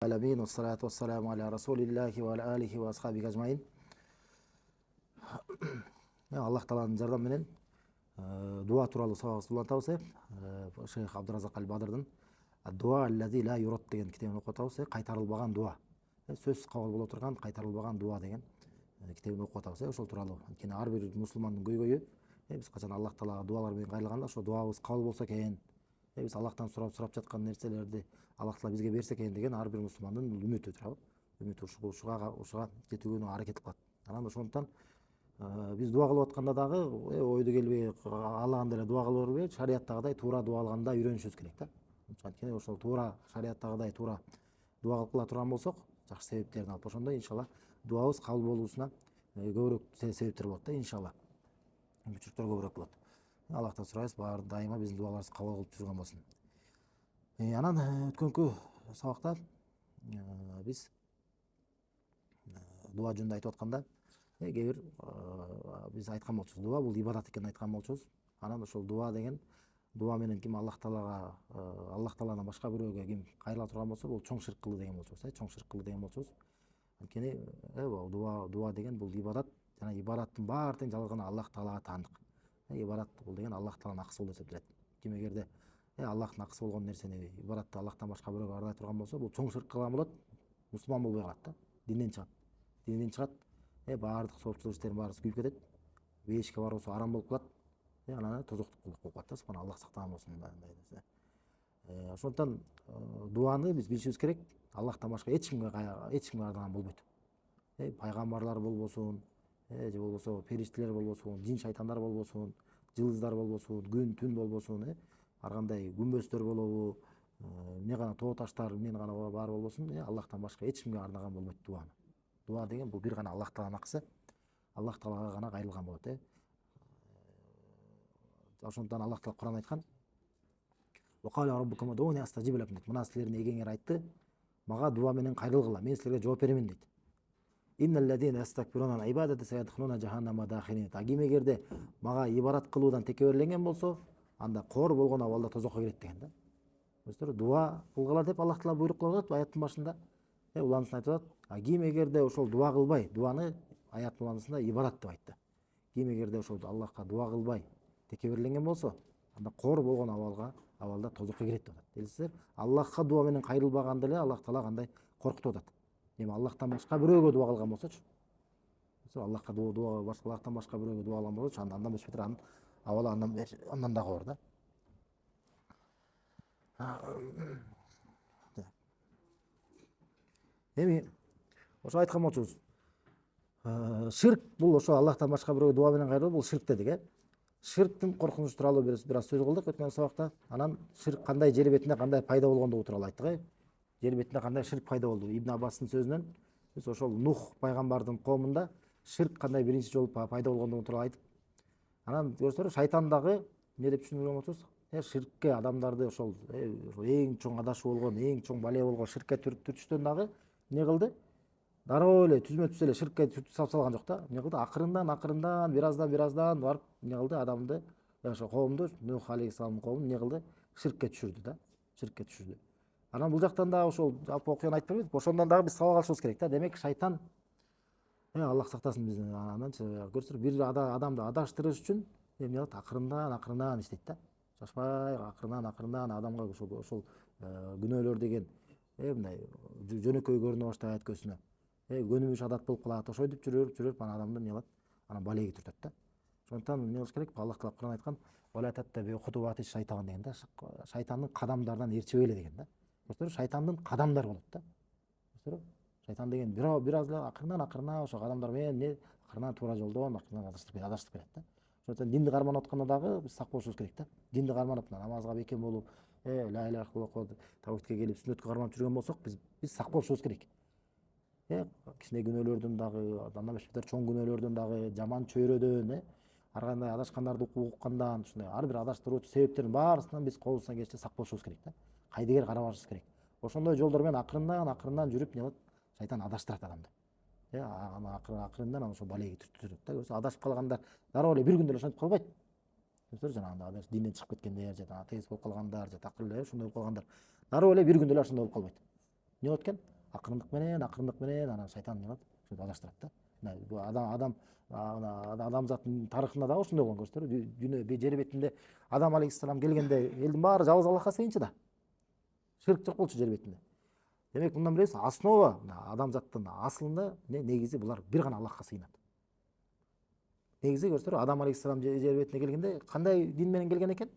Alamin, wassalatu wassalamu ala Rasulillahi wa ala alihi wa ashabihi ajmain. Аллах Тааланын жардамы менен дуа тууралуу сабагыбызды улантабыз. Шейх Абдуразак Аль-Бадрдын "Дуа аллази ла юрат" деген китебин окуп атабыз. Кайтарылбаган дуа. Сөзсүз кабыл боло турган кайтарылбаган дуа деген китебин окуп атабыз. Ошол тууралуу. Анткени ар бир мусулмандын көйгөйү биз качан Аллах Таалага дуалар менен кайрылганда ошо дуабыз кабыл болсо экен, биз Аллахтан сурап жаткан нерселерди Аллах Таала бизге берсе экен деген ар бир мусулмандын үмүтү туурабы. Үмүтү ушуга жетүүгө аракет кылат. Анан ошондуктан биз дуа кылып атканда дагы ойду келбей алгандай эле дуа кыла бербей, шариаттагыдай туура дуа кылганды үйрөнүшүбүз керек да. Анткени ошол туура шариаттагыдай туура дуа кыла турган болсок, жакшы себептерин алып ошондо иншалла дуабыз кабыл болуусуна көбүрөөк себептер болот да, иншалла. Мүмкүнчүлүктөр көбүрөөк болот. Аллахтан сурайбыз, баары дайыма биздин дуаларыбыз кабыл болуп жүргөн болсун. Анан өткөнкү сабакта биз дуа жөнүндө айтып атканда кээ бир биз айткан болчубуз, дуа бул ибадат экенин айткан болчубуз. Анан ошол дуа деген дуа менен ким Аллах Тааладан башка бирөөгө ким кайрыла турган болсо, бул чоң ширк кылды деген болчубуз, чоң ширк кылды деген болчубуз. Анткени дуа деген бул ибадат, жана ибадаттын баары тең жалгыз гана Аллах Таалага таандык. Ибадат бул деген Аллах Тааланын акысы болуп эсептелет. Ким эгерде Аллахтын акысы болгон нерсени ибадатты Аллахтан башка бирөөгө арнай турган болсо, бул чоң ширк кылган болот, мусулман болбой калат да, динден чыгат. Динден чыгат, баардык соопчулук иштердин баары күйүп кетет, бейишке баруусу арам болуп калат, анан тозоктук болуп калат да, субхан Аллах сактаган болсун мындай нерсе. Ошондуктан дуаны биз билишибиз керек, Аллахтан башка эч кимге арнаган болбойт. Пайгамбарлар болбосун, же болбосо периштелер болбосун, жин шайтандар болбосун, жылдыздар болбосун, күн түн болбосун, ар кандай күмбөздөр болобу, эмне гана тоо таштар, эмне гана бар болбосун, Аллахтан башка эч кимге арнаган болбойт дуаны. Дуа деген бул бир гана Аллах Тааланын акысы, Аллах Таалага гана кайрылган болот. Ошондуктан Аллах Таала Кур'ан айткан: "Ва кала раббукум уд'уни астажиб лакум" дейт. Мына силердин эгеңер айтты, мага дуа менен кайрылгыла, мен силерге жооп беремин дейт. Инналлазина ястакбируна ан ибадати сайадхулуна жаханнама дахирин. Ким эгерде мага ибадат кылуудан текеберленген болсо, анда коор болгон абалда тозокко кирет деген да. Көрдүңүздөрбү? Дуа кылгыла деп Аллах Таала буйрук кылып атат аяттын башында. Улансын айтып атат. Ким эгерде ошол дуа кылбай, дуаны аяттын уланысында ибадат деп айтты. Ким эгерде ошол Аллахка дуа кылбай текеберленген болсо, анда коор болгон абалда тозокко кирет деп атат. Билесиздер, Аллахка дуа менен кайрылбаганды эле Аллах Таала кандай коркутуп атат. Эми Аллахтан башка бирөөгө дуа кылган болсочу, Аллахтан башка бирөөгө дуа кылган болсочу, андан беш бетер анын абалы андан дагы оор да. Эми ошо айткан болчубуз. Ширк бул ошо Аллахтан башка бирөөгө дуа менен кайрылуу бул ширк дедик, Ширктин коркунучу тууралуу бир аз сөз кылдык өткөн сабакта. Анан ширк кандай жер бетинде кандай пайда болгондугу тууралуу айттык. Жер бетинде кандай ширк пайда болду? Ибн Аббастын сөзүнөн биз ошол Нух пайгамбардын коомунда ширк кандай биринчи жолу пайда болгондугу тууралуу айтып, анан көрсөңөр шайтан дагы эмне деп түшүндүргөн болчубуз? Ширкке адамдарды ошол эң чоң адашуу болгон, эң чоң бале болгон ширкке түртүштөн дагы эмне кылды? Дароо эле түзмө түз эле ширкке түтүп салган жок да. Эмне кылды? Акырындан бираздан барып эмне кылды? Адамды, ошо коомду, Нух алейхиссаламдын коомун эмне кылды? Ширкке түшүрдү да. Ширкке түшүрдү. Анан бул жактан да ошол жалпы окуяны айтып бербейт. Ошондон дагы биз сабак алышыбыз керек да. Демек шайтан Аллах сактасын бизди ананчы көрсөңөр бир адамды адаштырыш үчүн эмне кылат? Акырындан иштейт да. Шашпай акырындан адамга ошол күнөөлөр деген мындай жөнөкөй көрүнө баштайт көзүнө. Көнүмүш адат болуп калат. Ошентип жүрүп анан адамды эмне кылат? Анан балеге түртөт да. Ошондуктан эмне кылыш керек? Аллах Таала Кур'ан айткан: "Вала таттаби хутубати шайтан" деген да. Шайтандын кадамдарынан ээрчебейле деген да. Көрсөңөр, шайтандын кадамдары болот да. Көрсөңөр, шайтан деген бир аз эле акырындан ошо кадамдар менен акырындан туура жолдон акырындан адаштырып келет да. Ошондуктан динди карманып атканда дагы биз сак болушубуз керек да. Динди карманып, намазга бекем болуп, ла иляха илlalloh тавхидке келип, сүннөткө карманып жүргөн болсок, биз сак болушубуз керек. Кичине күнөөлөрдөн дагы, андан беш бетер чоң күнөөлөрдөн дагы, жаман чөйрөдөн, ар кандай адашкандарды уккандан, ушундай ар бир адаштыруучу себептердин баарысынан биз колубуздан келишинче сак болушубуз керек да. Кайдыгер карабашыбыз керек. Ошондой жолдор менен акырындан жүрүп эмне кылат? Шайтан адаштырат адамды. Акырындан ошо балеге түртүрөт да. Көрсө, адашып калгандар дароо эле бир күндө эле ошентип калбайт. Көрсөңөр, жанагындай динден чыгып кеткендер, же атеист болуп калгандар, же такыр эле ушундай болуп калгандар дароо эле бир күндө эле ошондой болуп калбайт. Эмне болот экен? акырындык менен анан шайтан эмне кылат, адаштырат да. Адамзаттын тарыхында дагы ушундай болгон, көрсөтөр. Дүйнө жер бетинде Адам алейхиссалам келгенде элдин баары жалгыз Аллахка сыйынчу да. Ширк жок болчу жер бетинде. Демек мындан билебиз, основа адамзаттын асылында негизи булар бир гана Аллахка сыйынат. Негизи көрсөтөр, Адам алейхиссалам жер бетине келгенде кандай дин менен келген экен?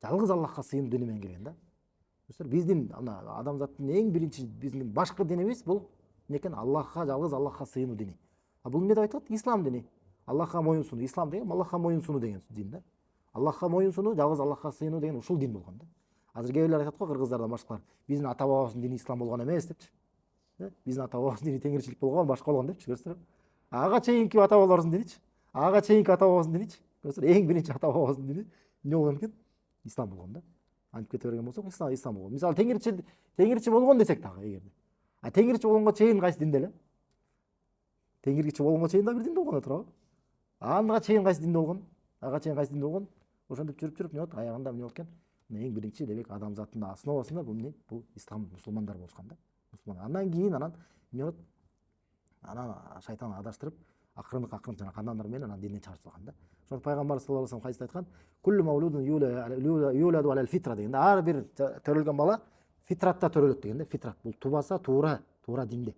Жалгыз Аллахка сыйынуу дини менен келген да. Көрсөтөр, биздин адамзаттын эң биринчи биздин башкы динибиз бул эмне экен? Аллахка, жалгыз Аллахка сыйынуу дини. Бул эмне деп айтылат? Ислам дини. Аллахка моюнсунуу. Ислам деген Аллахка моюнсунуу деген дин да. Аллахка моюнсунуу, жалгыз Аллахка сыйынуу деген ушул дин болгон да. Азыр кээ бирлер айтат го, кыргыздардан башкалар, биздин ата бабабыздын дини ислам болгон эмес депчи. Биздин ата бабабыздын дини теңирчилик болгон, башка болгон депчи, көрсөтөр. Ага чейинки ата бабаларыбыздын диничи, ага чейинки ата бабабыздын диничи, көрсөтөр, эң биринчи ата бабабыздын дини эмне болгон экен? Ислам болгон да. Антип кете берген болсок, ислам болгон. Мисалы теңирчи болгон десек дагы эгерде. Теңирчи болгонго чейин кайсы динде эле? Теңирчи болгонго чейин да бир динде болгон турабы? Ага чейин кайсы динде болгон? Ага чейин кайсы динде болгон? Ошентип жүрүп эмне болот? Аягында эмне болот экен? Эң биринчи демек адамзаттын основасында бул эмне? Бул ислам, мусулмандар болушкан да. Мусулман. Андан кийин эмне болот? Анан шайтан адаштырып, акырындык жана кандамдар менен анан динден чыгарып салган да. Ошондо пайгамбар саллаллаху алейхи вассалам кайсыда айткан? Куллу маулудун юладу алал фитра деген да. Ар бир төрөлгөн бала фитратта төрөлөт деген да. Фитрат бул тубаса туура динде.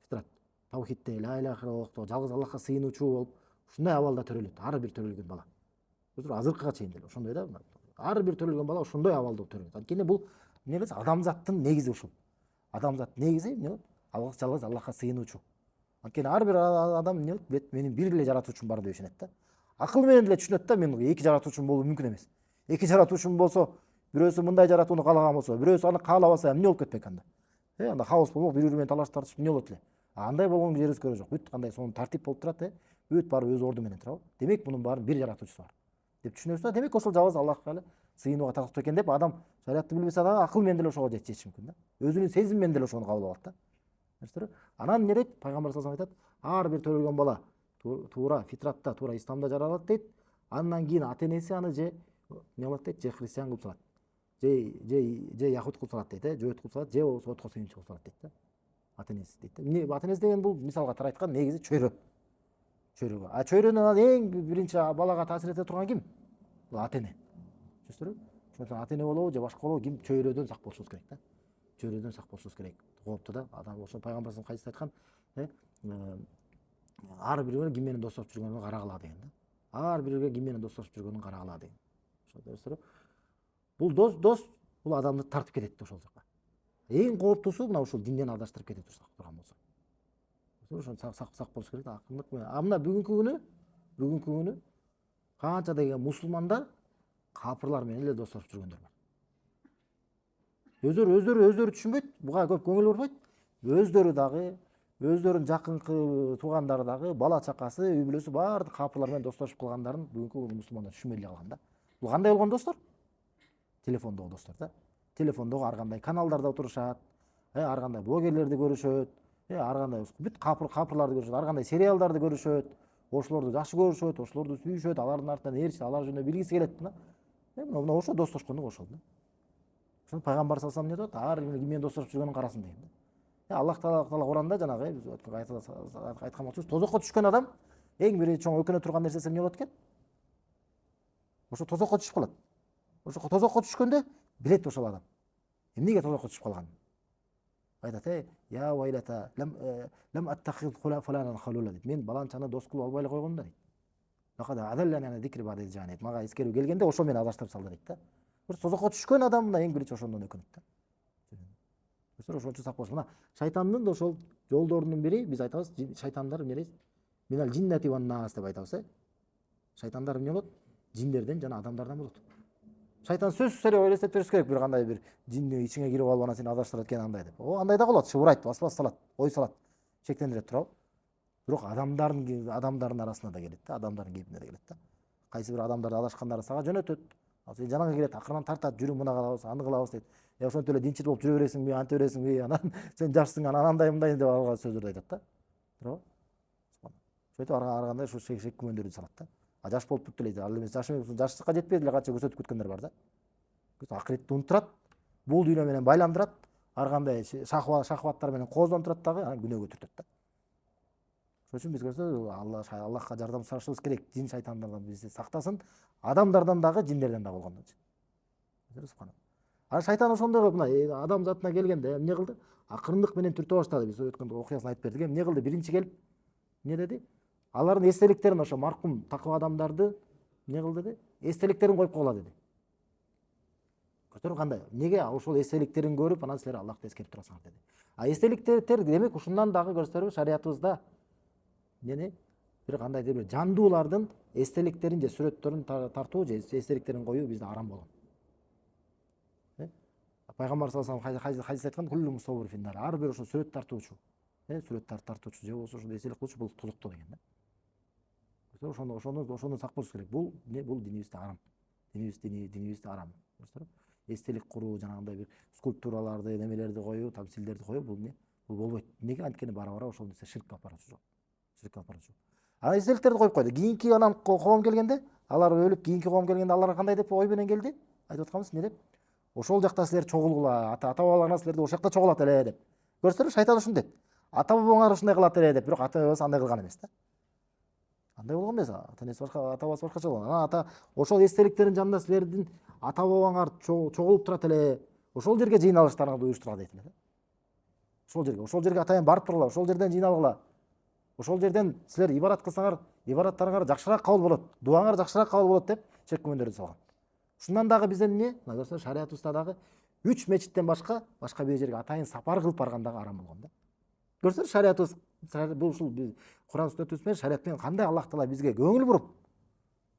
Фитрат таухидте, ла иляха иллаллахта, жалгыз Аллахка сыйынуучу болуп, ушундай абалда төрөлөт ар бир төрөлгөн бала. Азыркыга чейин деле ошондой да. Ар бир төрөлгөн бала ошондой абалда төрөлөт. Анткени бул эмне эмес, адамзаттын негизи ушул. Адамзаттын негизи эмне? Жалгыз Аллахка сыйынуучу. Анткени ар бир адам эмне? Менин бир эле жаратуучум бар деп ишенет да. Акыл менен деле түшүнөт да, мен эки жаратуучум болуу мүмкүн эмес. Эки жаратуучум болсо, бирөөсү мындай жаратууну каалаган болсо, бирөөсү аны каалабаса эмне болуп кетпек анда? Анда хаос болмок, бири менен талаш тартыш эмне болот эле? Андай болгон жерибиз көрө жок. Бүт кандай сонун тартип болуп турат, бүт баары өз орду менен турабы? Демек мунун баарын бир жаратуучусу бар деп түшүнөбүз да. Демек ошол жалгыз Аллахка эле сыйынууга татыктуу экен деп адам шариатты билбесе дагы акыл менен деле ошого жетиши мүмкүн да. Өзүнүн сезим менен деле ошону кабыл алат да. Анан эмне дейт? Пайгамбар саллаллаху алейхи вассалам айтат, ар бир төрөлгөн бала туура фитратта, туура исламда жаралат дейт. Андан кийин ата энеси аны же эмне кылат дейт? Же христиан кылып салат. Же яхут кылып салат дейт, жөөт кылып салат, же болбосо отко сыйынчу кылып салат дейт да. Ата энеси дейт. Эмне ата энеси деген бул мисалга тар айткан негизи чөйрө. Чөйрөгө. Чөйрөнүн эң биринчи балага таасир эте турган ким? Бул ата эне. Түшүндүрбү? Ошондон ата эне болобу же башка болобу, ким? Чөйрөдөн сак болушубуз керек да. Чөйрөдөн сак болушубуз керек. Кооптуу да. Адам ошо пайгамбарыбыз кайсыда айткан? Ар бирөө ким менен достошуп жүргөнүн карагыла деген да. Ар бирөө ким менен достошуп жүргөнүн карагыла деген. Ошо бул дос бул адамды тартып кетет да ошол жака. Эң кооптуусу мына ушул динден адаштырып кете турган болсо. Ошон сак болуш керек да, акындык менен. Мына бүгүнкү күнү канча деген мусулмандар капырлар менен эле достошуп жүргөндөр бар. Өздөрү түшүнбөйт, буга көп көңүл бурбайт. Өздөрү дагы, өздөрүнүн жакынкы туугандары дагы, бала чакасы, үй бүлөсү баары капырлар менен достошуп калгандарын бүгүнкү мусулмандар түшүнбөй эле калган да. Бул кандай болгон достор? Телефондогу достор да. Телефондогу ар кандай каналдарда отурушат, ар кандай блогерлерди көрүшөт, ар кандай бүт капырларды көрүшөт, ар кандай сериалдарды көрүшөт, ошолорду жакшы көрүшөт, ошолорду сүйүшөт, алардын артынан ээрчип, алар жөнүндө билгиси келет да. Мына ошо достошкондук ошол да. Ошон пайгамбар саллаллаху алейхи вассалам эмне дейт? Ар ким менен достошуп жүргөнүн карасын деген да. Аллах Таала Куранда жанагы биз айткан болчубуз, тозокко түшкөн адам эң бир чоң өкүнө турган нерсеси эмне болот экен? Ошо тозокко түшүп калат. Ошо тозокко түшкөндө билет ошол адам эмнеге тозокко түшүп калганын. Айтат, я вайлата лам аттахид фуланан халула дейт. Мен баланчаны дос кылып албай эле койгом да дейт. Лакада адаллани ана зикри ба'да жанет. Мага эскерүү келгенде ошо мени адаштырып салды дейт да. Тозокко түшкөн адам мына эң биринчи ошондон өкүнөт да. Ошон үчүн сак болуш. Мына шайтандын да ошол жолдорунун бири, биз айтабыз, шайтандар эмне дейт? Минал жиннати ван нас деп айтабыз, Шайтандар эмне болот? Жиндерден жана адамдардан болот. Шайтан сөзсүз эле ойлойт бериш керек, бир кандай бир жинни ичиңе кирип алып анан сени адаштырат экен андай деп. Андай да болот, шыбырайт, баспас салат, ой салат, шектендире турабы. Бирок адамдардын арасына да келет да, адамдардын кебине да келет да. Кайсы бир адамдарды адашкандары сага жөнөтөт. Ал сен жаныңа келет, акырынан тартат, жүрүң мына кылабыз, аны кылабыз дейт. Ошентип эле динчил болуп жүрө бересиңби, анта бересиңби, анан сен жашсың, анан андай мындай деп алга сөздөрдү айтат да. Туурабы? Ошентип ар кандай ушу шек күмөндөрдү салат да. Жаш болуп бүттү эле, ал эмес жаш эмес, жаштыкка жетпей эле канча көсөтүп күткөндөр бар да. Акыретти унуттурат, бул дүйнө менен байландырат, ар кандай шахваттар менен кооздон турат дагы, анан күнөөгө түртөт да. Ошон үчүн биз көрсө Аллахка жардам сурашыбыз керек. Жин шайтандардан бизди сактасын, адамдардан дагы, жиндерден дагы болгондочу. А шайтан ошондой кылып, мына адам затына келгенде эмне кылды? Акырындык менен түртө баштады. Биз өткөн окуясын айтып бердик. Эмне кылды? Биринчи келип эмне деди? Алардын эстеликтерин, ошо маркум такыба адамдарды эмне кылды деди? Эстеликтерин коюп койгула деди. Көрдүңүзбү кандай? Неге ошол эстеликтерин көрүп, анан силер Аллахты эскерип турасыңар деди. А эстеликтер демек ушундан дагы көрсөтөрбү шариятыбызда эмне? Бир кандайдыр бир жандуулардын эстеликтерин же сүрөттөрүн тартуу же эстеликтерин коюу бизде арам болгон. Пайгамбар саллаллаху алейхи ва саллям хадис айткан: "Куллу мусаввир финнар", ар бир ошо сүрөт тартуучу, сүрөт тартуучу же болбосо ошо эстелик кылуучу бул тозокто деген да. Ошону сак болуш керек. Бул динибизде арам. Динибизде арам. Эстелик куруу, жанагындай бир скульптураларды, немелерди коюу, тамсилдерди коюу бул болбойт. Неге? Анткени бара ошол нерсе ширкке алып баруучу. Анан эстеликтерди коюп койду. Кийинки анан коом келгенде, алар өлүп, кийинки коом келгенде аларга кандай деп ой менен келди? Айтып атканбыз эмне деп? Ошол жакта силер чогулгула, ата-бабаларыңар силерди ошол жакта чогулат эле деп. Көрсөңөр, шайтан ушуну дейт. Ата-бабаңар ушундай кылат эле деп, бирок ата-бабасы андай кылган эмес да. Андай болгон эмес, ата-энеси башка, ата-бабасы башкача болгон. Анан ошол эстеликтердин жанында силердин ата-бабаңар чогулуп турат эле. Ошол жерге жыйналыштарыңарды уюштура дейт эле да. Ошол жерге атайын барып тургула, ошол жерден жыйналгыла. Ошол жерден силер ибарат кылсаңар, ибараттарыңар жакшыраак кабыл болот, дуаңар жакшыраак кабыл болот деп шек күмөндөрдү салган. Ушундан дагы бизден эмне? Мына көрсөңөр, шариятыбызда дагы 3 мечиттен башка бир жерге атайын сапар кылып барган дагы арам болгон да. Көрсөңөр, шариятыбыз бул ушул Куран сүннөтүбүз менен шарият менен кандай Аллах Таала бизге көңүл буруп,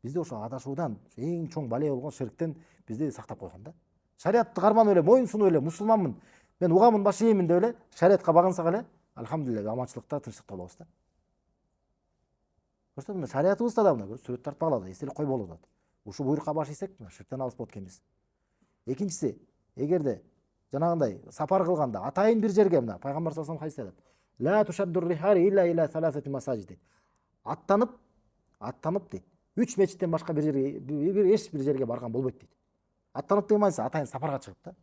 бизди ошо адашуудан, эң чоң бале болгон ширктен бизди сактап койгон да. Шариятты карманып эле, моюн сунуп эле, мусулманмын, мен угамын, баш иймин деп эле шариятка багынсак эле, альхамдулилля, аманчылыкта, тынчтыкта болобуз да. Көрсөңөр, шариятыбызда да мына сүрөт тартпагыла да, эстелик койбогула да. Ушу буйрукка баш ийсек, ширктен алыс болот экенбиз. Экинчиси, эгерде жанагындай сапар кылганда атайын бир жерге, мына пайгамбар саллаллаху алейхи ва саллям хадисте ла тушаддур рихар илля иля саласати масажид дейт. Аттанып дейт. 3 мечиттен башка бир жерге, эч бир жерге барган болбойт дейт. Аттанып деген маанасы атайын сапарга чыгып да.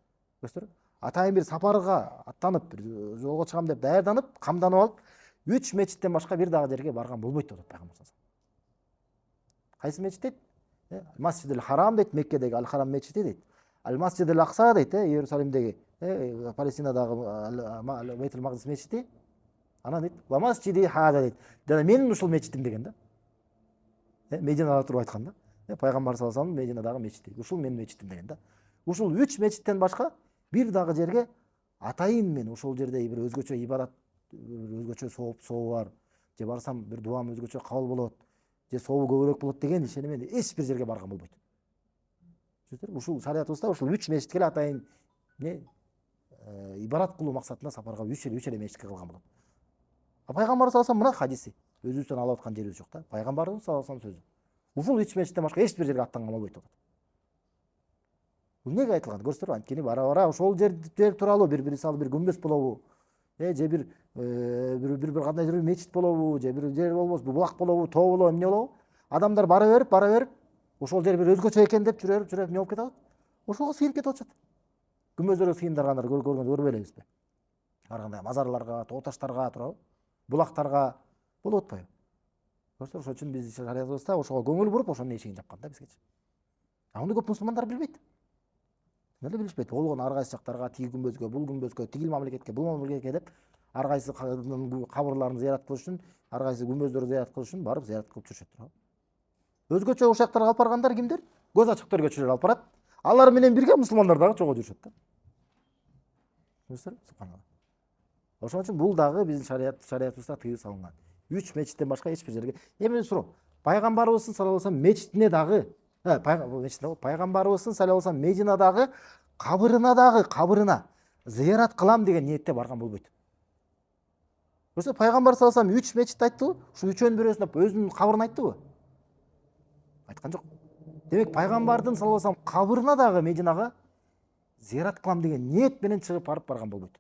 Көрсөңөр, атайын бир сапарга аттанып, бир жолго чыгам деп даярданып, камданып алып, 3 мечиттен башка бир дагы жерге барган болбойт деп пайгамбар саллаллаху алейхи ва саллям. Кайсы мечит дейт? Масжидил Харам дейт, Меккедеги Ал-Харам мечити дейт. Ал-Масжидил Акса дейт, Иерусалимдеги, Палестинадагы Бейтул Магдис мечити. Анан дейт, ва масжиди хаза дейт. Жана менин ушул мечитим деген да. Мединада туруп айткан да. Пайгамбар саллаллаху алейхи ва саллям Мединадагы мечити. Ушул менин мечитим деген да. Ушул 3 мечиттен башка бир дагы жерге атайын мен ошол жерде бир өзгөчө ибадат, өзгөчө сообу бар, же барсам бир дуам өзгөчө кабыл болот, же сообу көбүрөөк болот деген ишеним менен эч бир жерге барган болбойт. Ушул шариятыбызда ушул 3 мечитке эле атайын ибарат кылуу максатында сапарга 3 эле мечитке кылган болот. Пайгамбар саллаллаху алейхи ва саллям мына хадиси, өзүбүздөн алып аткан жерибиз жок да. Пайгамбарыбыз саллаллаху алейхи ва саллям сөзү. Ушул 3 мечиттен башка эч бир жерге аттанган болбойт деп. Бул неге айтылган? Көрсөңөр, анткени бара ошол жер тууралуу бир мисалы бир күмбөз болобу, же бир кандайдыр бир мечит болобу, же бир жер болбосо булак болобу, тоо болобу, эмне болобу? Адамдар бара берип, ошол жер бир өзгөчө экен деп жүрүп эмне болуп кетип атат? Ошого сыйынып кетип атышат. Күмбөздөргө сыйындаргандар көрбөй элебизби? Ар кандай мазарларга, тоо таштарга туурабы? Булактарга болуп атпайбы? Көрсөңөр, ошон үчүн биз шариятыбызда ошого көңүл буруп, ошонун эшигин жапкан да бизгечи. Аны көп мусулмандар билбейт. Неге билишпейт? Болгон ар кайсы жактарга, тиги күмбөзгө, бул күмбөзгө, тигил мамлекетке, бул мамлекетке деп ар кайсы кабырларын зыярат кылыш үчүн, ар кайсы күмбөздөрдү зыярат кылыш үчүн барып зыярат кылып жүрүшөт туурабы? Өзгөчө ошол жактарга алып баргандар кимдер? Көз ачык төргөчүлөр алып барат. Алар менен бирге мусулмандар дагы чогуу жүрүшөт да. Көрсөңөр, субханалла. Ошон үчүн бул дагы биздин шариятыбызда тыюу салынган. 3 мечиттен башка эч бир жерге. Эми суроо. Пайгамбарыбыздын саллаллаху алейхи ва саллям мечитине дагы, пайгамбарыбыздын саллаллаху алейхи ва саллям Мединадагы кабырына зыярат кылам деген ниетте барган болбойт. Көрсө, пайгамбар саллаллаху алейхи ва саллям 3 мечит айттыбы? Ушул үчөөнүн бирөөсүнө өзүнүн кабырын айттыбы? Айткан жок. Демек пайгамбардын саллаллаху алейхи ва саллям кабырына дагы Мединага зыярат кылам деген ниет менен чыгып барган болбойт.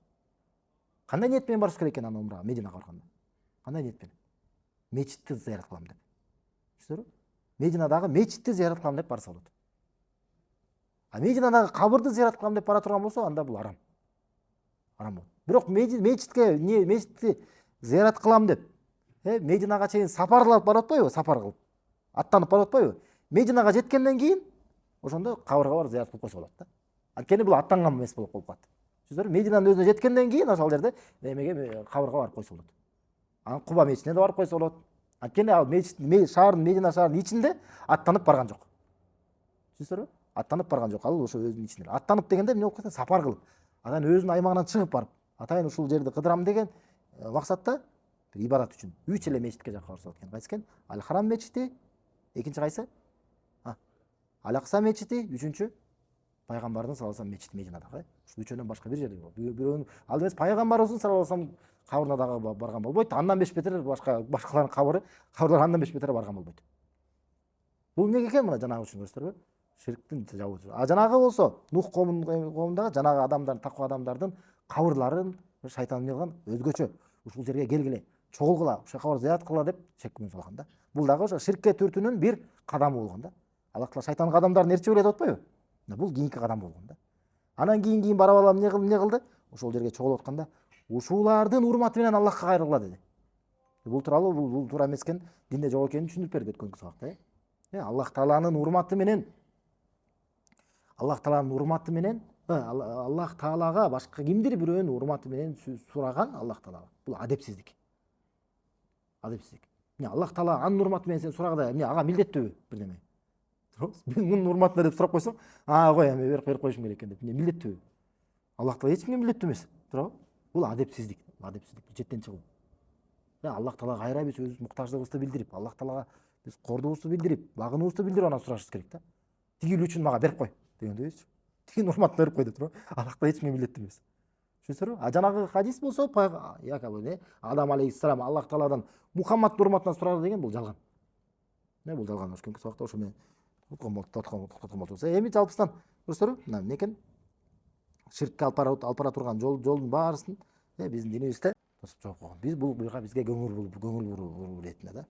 Кандай ниет менен барыш керек экен аны умрага, Мединага барганда? Кандай ниет менен? Мечитти зыярат кылам деп. Түшүнүңүзбү? Мединадагы мечитти зыярат кылам деп барса болот. А Мединадагы кабырды зыярат кылам деп бара турган болсо, анда бул арам. арам болот. Бирок мечитке мечитти зыярат кылам деп Мединага чейин сапар кылып барып атпайбы, сапар кылып аттанып барып атпайбы? Мединага жеткенден кийин ошондо кабырга барып зыярат кылып койсо болот да. Анткени бул аттанган эмес болуп калып калат. Түшүндүрбү? Мединанын өзүнө жеткенден кийин ошол жерде эмеге кабырга барып койсо болот. Анан Куба мечитине да барып койсо болот. Анткени ал шаардын Медина шаарынын ичинде аттанып барган жок. Түшүндүрбү? Аттанып барган жок. Ал ошо өзүнүн ичинде. Аттанып дегенде эмне болуп калат? Сапар кылып. Анан өзүнүн аймагынан чыгып барып, атайын ушул жерди кыдырам деген максатта ибадат үчүн 3 эле мечитке жакка барса болот экен. Кайсы экен? Аль-Харам мечити, экинчи кайсы? Ал-Акса мечити, үчүнчү пайгамбардын саллаллаху алейхи мечити Мединадагы. Ушул үчөөнөн башка бир жерде жок. Бирөөнүн ал эмес пайгамбарыбыздын саллаллаху алейхи кабырына дагы барган болбойт. Андан беш бетер башкалардын кабырлар андан беш бетер барган болбойт. Бул эмне экен мына жанагы үчүн көрсөтөрбү? Ширктин жабуу. А жанагы болсо Нух коомундагы жанагы адамдардын, таква адамдардын кабырларын шайтан эмне кылган? Өзгөчө ушул жерге келгиле, чогулгула, ушул жака барып зыярат кыла деп шек-күмөн салган да. Бул дагы ошо ширкке түртүүнүн бир кадамы болгон да. Аллах Таала шайтандык адамдарды ээрчип эле деп атпайбы? Бул кийинки кадам болгон да. Анан кийин барып алам эмне кылды? Ошол жерге чогулуп атканда ушулардын урматы менен Аллахка кайрылгыла деди. Бул тууралуу бул туура эмес экен, динде жок экенин түшүндүрүп берди өткөнкү сабакта. Аллах Тааланын урматы менен Аллах Таалага башка кимдир бирөөнүн урматы менен сураган Аллах Таалага. Бул адепсиздик. Адепсиздик. Аллах Таала анын урматы менен сен сурагыда эмне ага милдеттүүбү бирдеме? Мен мунун урматына деп сурап койсоң, кой эми берип коюшум керек экен деп милдеттүүбү? Аллах Таала эч кимге милдеттүү эмес. Туурабы? Бул адепсиздик. Адепсиздик четтен чыгуу. Аллах Таалага кайра биз өз муктаждыгыбызды билдирип, Аллах Таалага биз кордуубузду билдирип, багынуубузду билдирип анан сурашыбыз керек да. Тигил үчүн мага берип кой дегендейчи. Тигин урматына берип кой деп туурабы? Аллах Таала эч кимге милдеттүү эмес. Түшүнүсүзбү? А жанагы хадис болсо, якобы Адам алейхиссалам Аллах Тааладан Мухаммаддын урматына сурады деген бул жалган. Бул жалган. Ошол убакта ошо менен тоткон болчу. Эми жалпысынан көрсөтөрбү? Мына эмне экен? Ширкке алып бара турган жолдун баарысын биздин динибизде тосуп жооп койгон. Биз бул буйга бизге көңүл буруу иретинде да.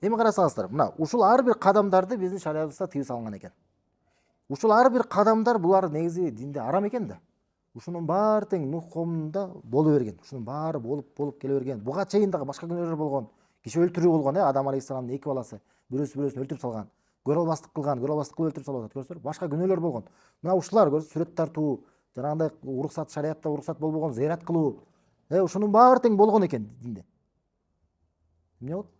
Эми карасаңыздар, мына ушул ар бир кадамдарды биздин шариятыбызда тыюу салынган экен. Ушул ар бир кадамдар булар негизи динде арам экен да. Ушунун баары тең Нух коомунда боло берген. Ушунун баары болуп келе берген. Буга чейин дагы башка күнөөлөр болгон. Киши өлтүрүү болгон, Адам алейхиссаламдын эки баласы, бирөөсүн өлтүрүп салган. Көрө албастык кылып өлтүрүп салып атат, көрсөңөр. Башка күнөөлөр болгон. Мына ушулар сүрөт тартуу, жанагындай уруксат шариятта уруксат болбогон зыярат кылуу, ушунун баары тең болгон экен динде. Эмне болот?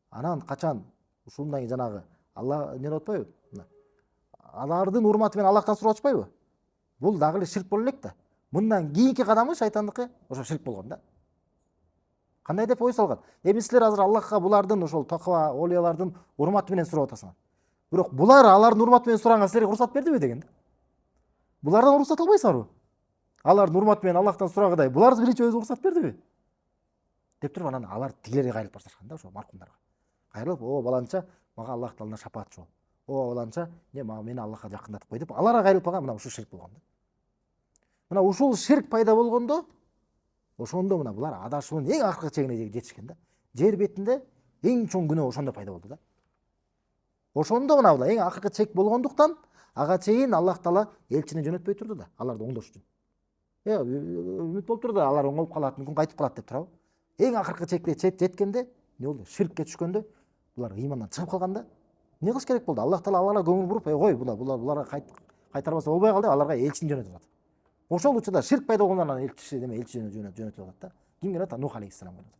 Анан качан ушундан кийин жанагы Алла эмне деп атпайбы? Алардын урматы менен Аллахтан сурап атпайбы? Бул дагы эле ширк боло элек да. Мындан кийинки кадамы шайтандыкы ошо ширк болгон да. Кандай деп ой салган? Эми силер азыр Аллахка булардын ошол таква олиялардын урматы менен сурап атасыңар. Бирок булар алардын урматы менен сураганга силерге уруксат бердиби деген да? Булардан уруксат албайсыңарбы? Алардын урматы менен Аллахтан сурагыдай булар биринчи өзү уруксат бердиби? Деп туруп анан алар тигилерге кайрылып башташкан да, ошо маркумдарга. Кайрылып, баланча мага Аллах Тааладан шапаат жол. Баланча мени Аллахка жакындатып кой деп аларга кайрылып калган, мына ушул ширк болгон да. Мына ушул ширк пайда болгондо, ошондо мына булар адашуунун эң акыркы чегине жетишкен да. Жер бетинде эң чоң күнөө ошондо пайда болду да. Ошондо мына була эң акыркы чек болгондуктан ага чейин Аллах Таала элчини жөнөтпөй турду да, аларды оңдош үчүн. Үмүт болуп турду, алар оңолуп калат, мүмкүн кайтып калат деп турабы. Эң акыркы чекке жеткенде эмне болду? Ширкке түшкөндө булар ыймандан чыгып калганда эмне кылыш керек болду? Аллах Таала аларга көңүл буруп, кой буларга кайтарбаса болбой калды, аларга элчини жөнөтүп атат. Ошол учурда ширк пайда болгондон анан элчи жөнөтүп атат да. Кимге атат? Нух алейхиссалам атат.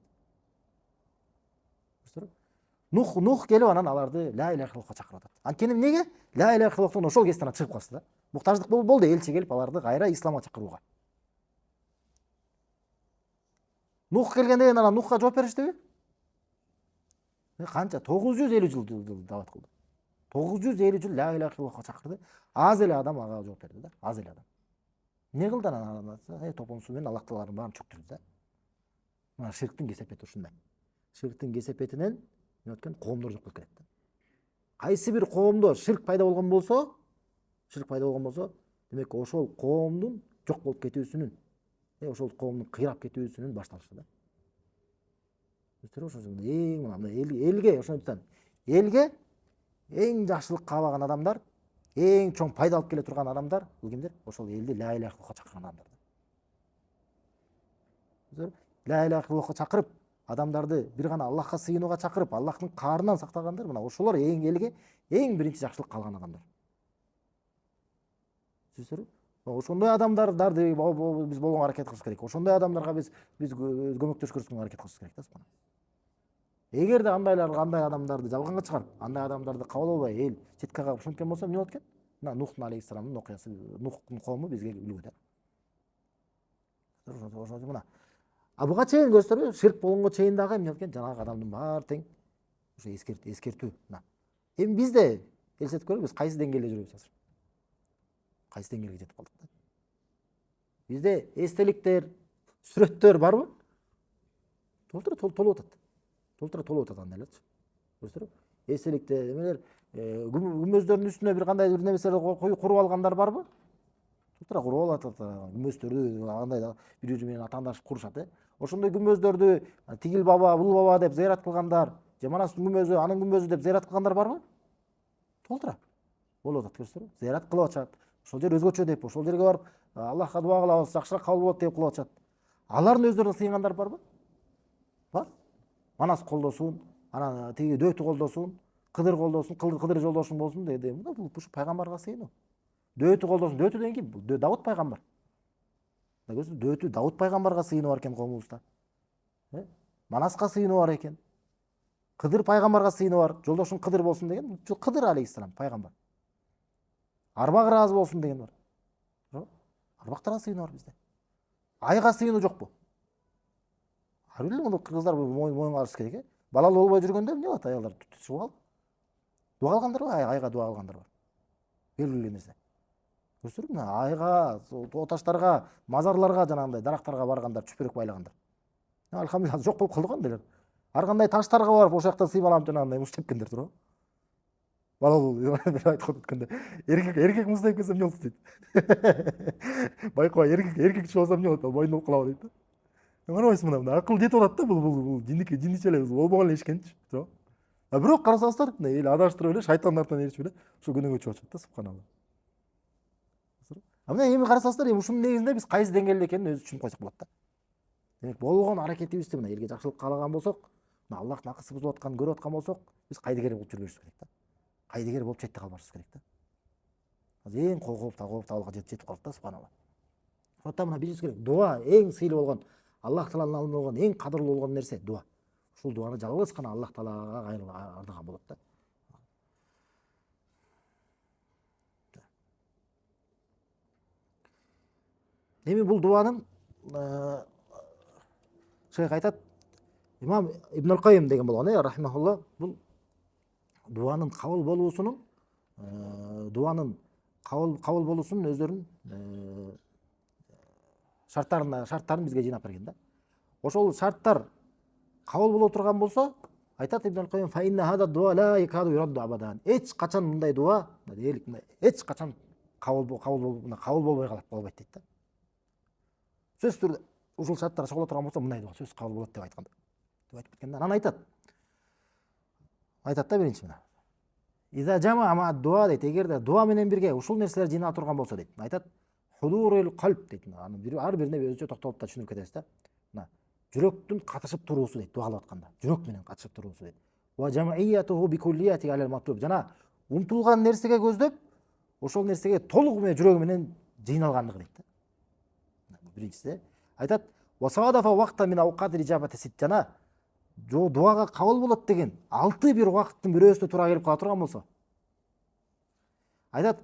Нух келип анан аларды ла иляха иллаллахка чакырып атат. Анткени эмнеге? Ла иляха иллаллахтан ошол кезден чыгып калышты да. Муктаждык болду, элчи келип аларды кайра исламга чакырууга. Нух келгенде анан Нухка жооп бериштиби? Канча 950 жыл дават кылды. 950 жыл ла иляха иллаллахка чакырды. Аз эле адам ага жооп берди да, аз эле адам. Эмне кылды анан? Топон суу менен Аллах Тааланын баарын чөктүрдү да. Мына ширктин кесепети ушундай. Ширктин кесепетинен эмне өткөн? Коомдор жок болуп кетти. Кайсы бир коомдо ширк пайда болгон болсо, демек ошол коомдун жок болуп кетүүсүнүн, ошол коомдун кыйрап кетүүсүнүн башталышы да. Эң мына элге ошондуктан элге эң жакшылык каалаган адамдар, эң чоң пайда алып келе турган адамдар бул кимдер? Ошол элди ла иляха иллаллахка чакырган адамдар. Ла иляха иллаллахка чакырып, адамдарды бир гана Аллахка сыйынууга чакырып, Аллахтын каарынан сактагандар, мына ошолор эң элге эң биринчи жакшылык каалган адамдар. Түшүндүрбү? Ошондой адамдарды биз болгонго аракет кылыш керек. Ошондой адамдарга биз көмөктөшүп көрсөткөнгө аракет кылыш керек да. Эгерде андай адамдарды жалганга чыгарып, андай адамдарды кабыл албай, эл четке кагып ушинткен болсо эмне болот экен? Мына Нух алейхиссаламдын окуясы, Нухтун коому бизге үлгү да. Ошондо мына буга чейин көрсөтөрбү, ширк болгонго чейин дагы эмне экен? Жанагы адамдын баары тең ошо эскертүү. Эми бизде элестетип көрөлү, биз кайсы деңгээлде жүрөбүз азыр? Кайсы деңгээлге жетип калдык да? Бизде эстеликтер, сүрөттөр барбы? Толуп атат андайларчы. Көрсөтөрбү? Эстеликтер, эмелер, күмбөздөрдүн үстүнө бир кандай бир нерселер куруп алгандар барбы? Куруп атат, күмбөздөрдү андай бири менен атаандашып курушат, Ошондой күмбөздөрдү тигил баба, бул баба деп зыярат кылгандар, же манастын күмбөзү, анын күмбөзү деп зыярат кылгандар барбы? Толтура. Болуп атат, көрсөтөрбү? Зыярат кылып атышат. Ошол жер өзгөчө деп, ошол жерге барып, Аллахка дуа кылабыз, жакшыраак кабыл болот деп кылып атышат. Алардын өздөрүнө сыйынгандар барбы? Бар. Манас колдосун, анан тиги дөтү колдосун, Кыдыр колдосун, Кыдыр жолдошум болсун деди. Бул пайгамбарга сыйынуу. Дөтү колдосун, дөтү деген ким? Бул Давуд пайгамбар. Дөтү Давуд пайгамбарга сыйынуу бар экен коомубузда. Манаска сыйынуу бар экен. Кыдыр пайгамбарга сыйынуу бар. Жолдошум Кыдыр болсун деген, Кыдыр алейхиссалам пайгамбар. Арбак ыраазы болсун деген бар. Арбактарга сыйынуу бар бизде. Айга сыйынуу жокпу? Ар бир эле кыргыздар моюнга алыш керек, Балалуу болбой жүргөндө эмне болот аялдар? Чыгып алып. Дуа кылгандар бар, айга дуа кылгандар бар. Белгилүү нерсе. Көрсөтөрбү? Айга, тоо таштарга, мазарларга, жанагындай дарактарга баргандар, чүпүрөк байлагандар. Алхамдулилlah жок болуп калды го андайлар. Ар кандай таштарга барып, ошол жактан сыймаланып жанагындай муз тепкендер туурабы? Балалуу бир айтканда өткөндө, эркек муз тепкенсе эмне болот дейт. Байкабай эркек чыгып алса эмне болот? Бойдон болуп калабы дейт да. Карабайсың мына акыл жетип атат да, бул жинниче эле болбогон эле ишкенчи. Бирок карасаңыздар, эл адаштырып эле шайтандын артынан ээрчип эле ушул күнөөгө чыгып атат да, субханалла. Мына эми карасаңыздар, эми ушунун негизинде биз кайсы деңгээлде экенин өзүбүз түшүнүп койсок болот да. Демек болгон аракетибизди мына элге жакшылык каалаган болсок, мына Аллахтын акысы бузулуп атканын көрүп аткан болсок, биз кайдыгер болуп жүрбөшүбүз керек да. Кайдыгер болуп четте калбашыбыз керек да. Азыр эң кооптуу жетип калдык да, субханалла. Ошондуктан мына билишибиз керек, дуа эң сыйлуу болгон, Аллах Тааланын алдында болгон эң кадырлуу болгон нерсе дуа. Ушул дуаны жалгыз гана Аллах Таалага ардаган болот да. Эми бул дуанын шейх айтат, имам Ибн Кайым деген болгон, рахимахулла, бул дуанын кабыл болуусунун өздөрүнүн шарттарын бизге жыйнап берген да. Ошол шарттар кабыл боло турган болсо, айтат Ибн Кайым, фа инна хада дуа ла якаду юрадду абадан. Эч качан мындай дуа, эч качан кабыл болбой калбайт дейт да. Сөзсүз түрдө ушул шарттар чогула турган болсо, мындай дуа сөзсүз кабыл болот деп айтканда. Деп айтып кеткен. Анан айтат да биринчи мына. Иза жама ма дуа дейт, эгерде дуа менен бирге ушул нерселер жыйнала турган болсо дейт. Айтат, худурул калб дейт. Аны ар бирине өзүнчө токтолуп да түшүнүп кетебиз да. Мына жүрөктүн катышып туруусу дейт, дуа кылып атканда. Жүрөк менен катышып туруусу дейт. Ва жамиятуху бикуллияти алал матлуб. Жана умтулган нерсеге көздөп, ошол нерсеге толугу менен жүрөгү менен жыйналгандыгы дейт да. Биринчиси айтат, ва садафа вакта мин ауқат ижабати сит. Жана дуага кабыл болот деген 6 бир убакыттын бирөөсүнө туура келип кала турган болсо. Айтат,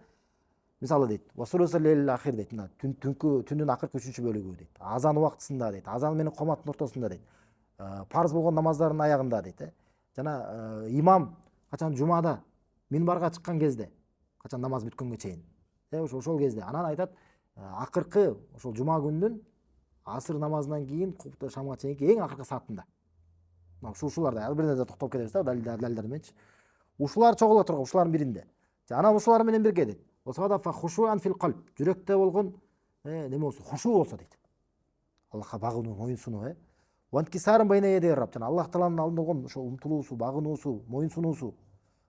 мисалы дейт, ва сулусал лейлил ахир дейт, түндүн акыркы 3-чү бөлүгү дейт. Азан убактысында дейт, азан менен коматтын ортосунда дейт. Парыз болгон намаздардын аягында дейт. Жана имам качан жумада минбарга чыккан кезде, качан намаз бүткөнгө чейин. Ошол кезде. Анан айтат, акыркы ошол жума күндүн асыр намазынан кийин шамга чейинки эң акыркы саатында. Ушуларда ар бирине токтолуп кетебиз да, далилдер мененчи. Ушулар чогула турган, ушулардын биринде. Анан ушулар менен бирге дейт. Осадафа хушуан фил калб. Жүрөктө болгон неме болсо, хушу болсо дейт. Аллахка багынуу, моюнсунуу, Ванкисарын байна еде раб, жана Аллах Тааланын алдында болгон ошо умтулуусу, багынуусу, моюнсунуусу,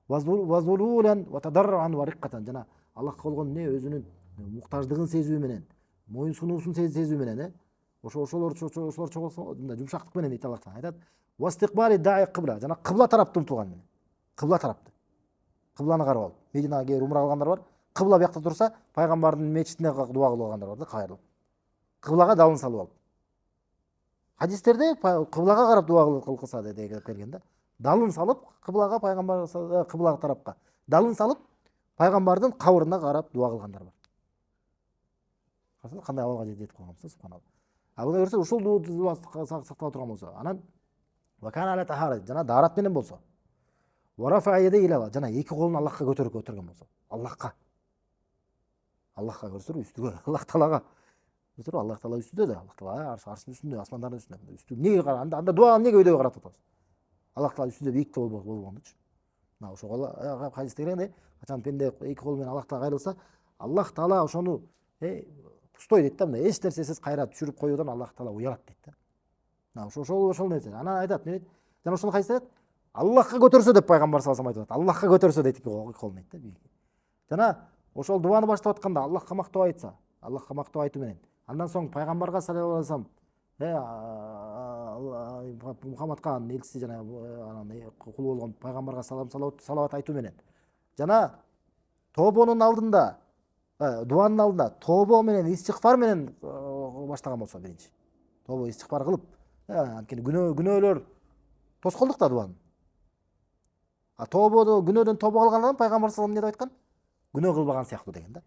вазулулан ва тадарруан ва риққатан, жана Аллахка болгон эмне өзүнүн муктаждыгын сезүү менен, моюнсунуусун сезүү менен, ошолор чогулса мындай жумшактык менен дейт Аллах Таала. Айтат: "Вастиқбали да'i кыбла", жана кыбла тарапты умтулган менен. Кыбла тарапты. Кыбланы карап алып. Мединага келип умра кылгандар бар. Кыбла бияқта турса, пайгамбардын мечитине дуа кылгандар бар да, кайрылып. Кыблага далын салып алып. Хадистерде кыблага карап дуа кылса деп келген да. Далын салып кыблага, пайгамбар кыблага тарапка. Далын салып пайгамбардын кабырына карап дуа кылгандар бар. Кандай абалга жетип калганбыз, субханалла. Буга көрсө ушул дуа сактала турган болсо, анан вакана аля тахара, жана даарат менен болсо. Варафа яде илала, жана эки колун Аллахка көтөргөн болсо. Аллахка көрсө үстүгө, Аллах Таалага. Көрсө Аллах Таала үстүдө да, Аллах Таала арштын үстүндө, асмандардын үстүндө. Үстү эмнеге карап, анда дуа эмнеге өйдөгө карап атабыз? Аллах Таала үстүдө бийикте болгондучу. Мына ошого хадисте келгенде, качан пенде эки кол менен Аллах Таалага кайрылса, Аллах Таала ошону пустой дейт да, мына эч нерсесиз кайра түшүрүп коюудан Аллах Таала уялат дейт да. Мына ошол нерсе. Анан айтат, жана ошол хадисте айтат, Аллахка көтөрсө деп пайгамбар саллаллаху алейхи ва саллям айтат. Аллахка көтөрсө дейт эки колун дейт да. Жана ошол дуаны баштап атканда Аллахка мактоо айтса, Аллахка мактоо айтуу менен, андан соң пайгамбарга саллаллаху алейхи ва саллям, Мухаммадка элчиси жана анан кул болгон пайгамбарга салават айтуу менен, жана тобонун алдында, дуанын алдында тобо менен истигфар менен баштаган болсо биринчи. Тобо истигфар кылып, анткени күнөөлөр тоскоолдук да дуанын. Күнөөдөн тобо кылгандан пайгамбар саллаллаху алейхи ва саллям эмне деп айткан? Күнөө кылбаган сыяктуу деген да.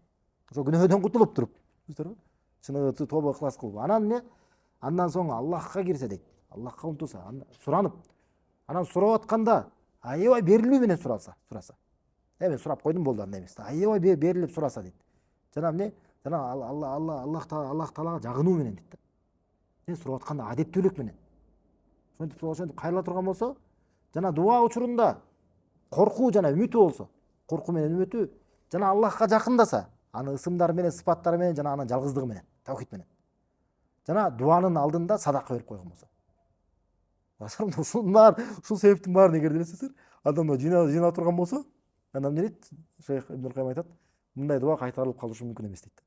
Ошо күнөөдөн кутулуп туруп, көрдүңүзбү? Чыныгы тобо ыхлас кылып. Андан соң Аллахка кирсе дейт. Аллахка умтулса, суранып. Анан сурап атканда аябай берилүү менен сураса. Мен сурап койдум болду, андай эмес. Аябай берилип сураса дейт. Жана Аллах Таалага жагынуу менен дейт да. Мен сурап атканда адептүүлүк менен. Ошентип кайрыла турган болсо, жана дуа учурунда коркуу жана үмүтү болсо, коркуу менен үмүтү, жана Аллахка жакындаса, анын ысымдары менен, сыпаттары менен, жана анын жалгыздыгы менен, тавхид менен. Жана дуанын алдында садака берип койгон болсо. Ушул себептин баарын эгер билесиңер, адам жина турган болсо, анан эмне дейт? Шейх Ибн Кайым айтат, мындай дуа кайтарылып калышы мүмкүн эмес дейт.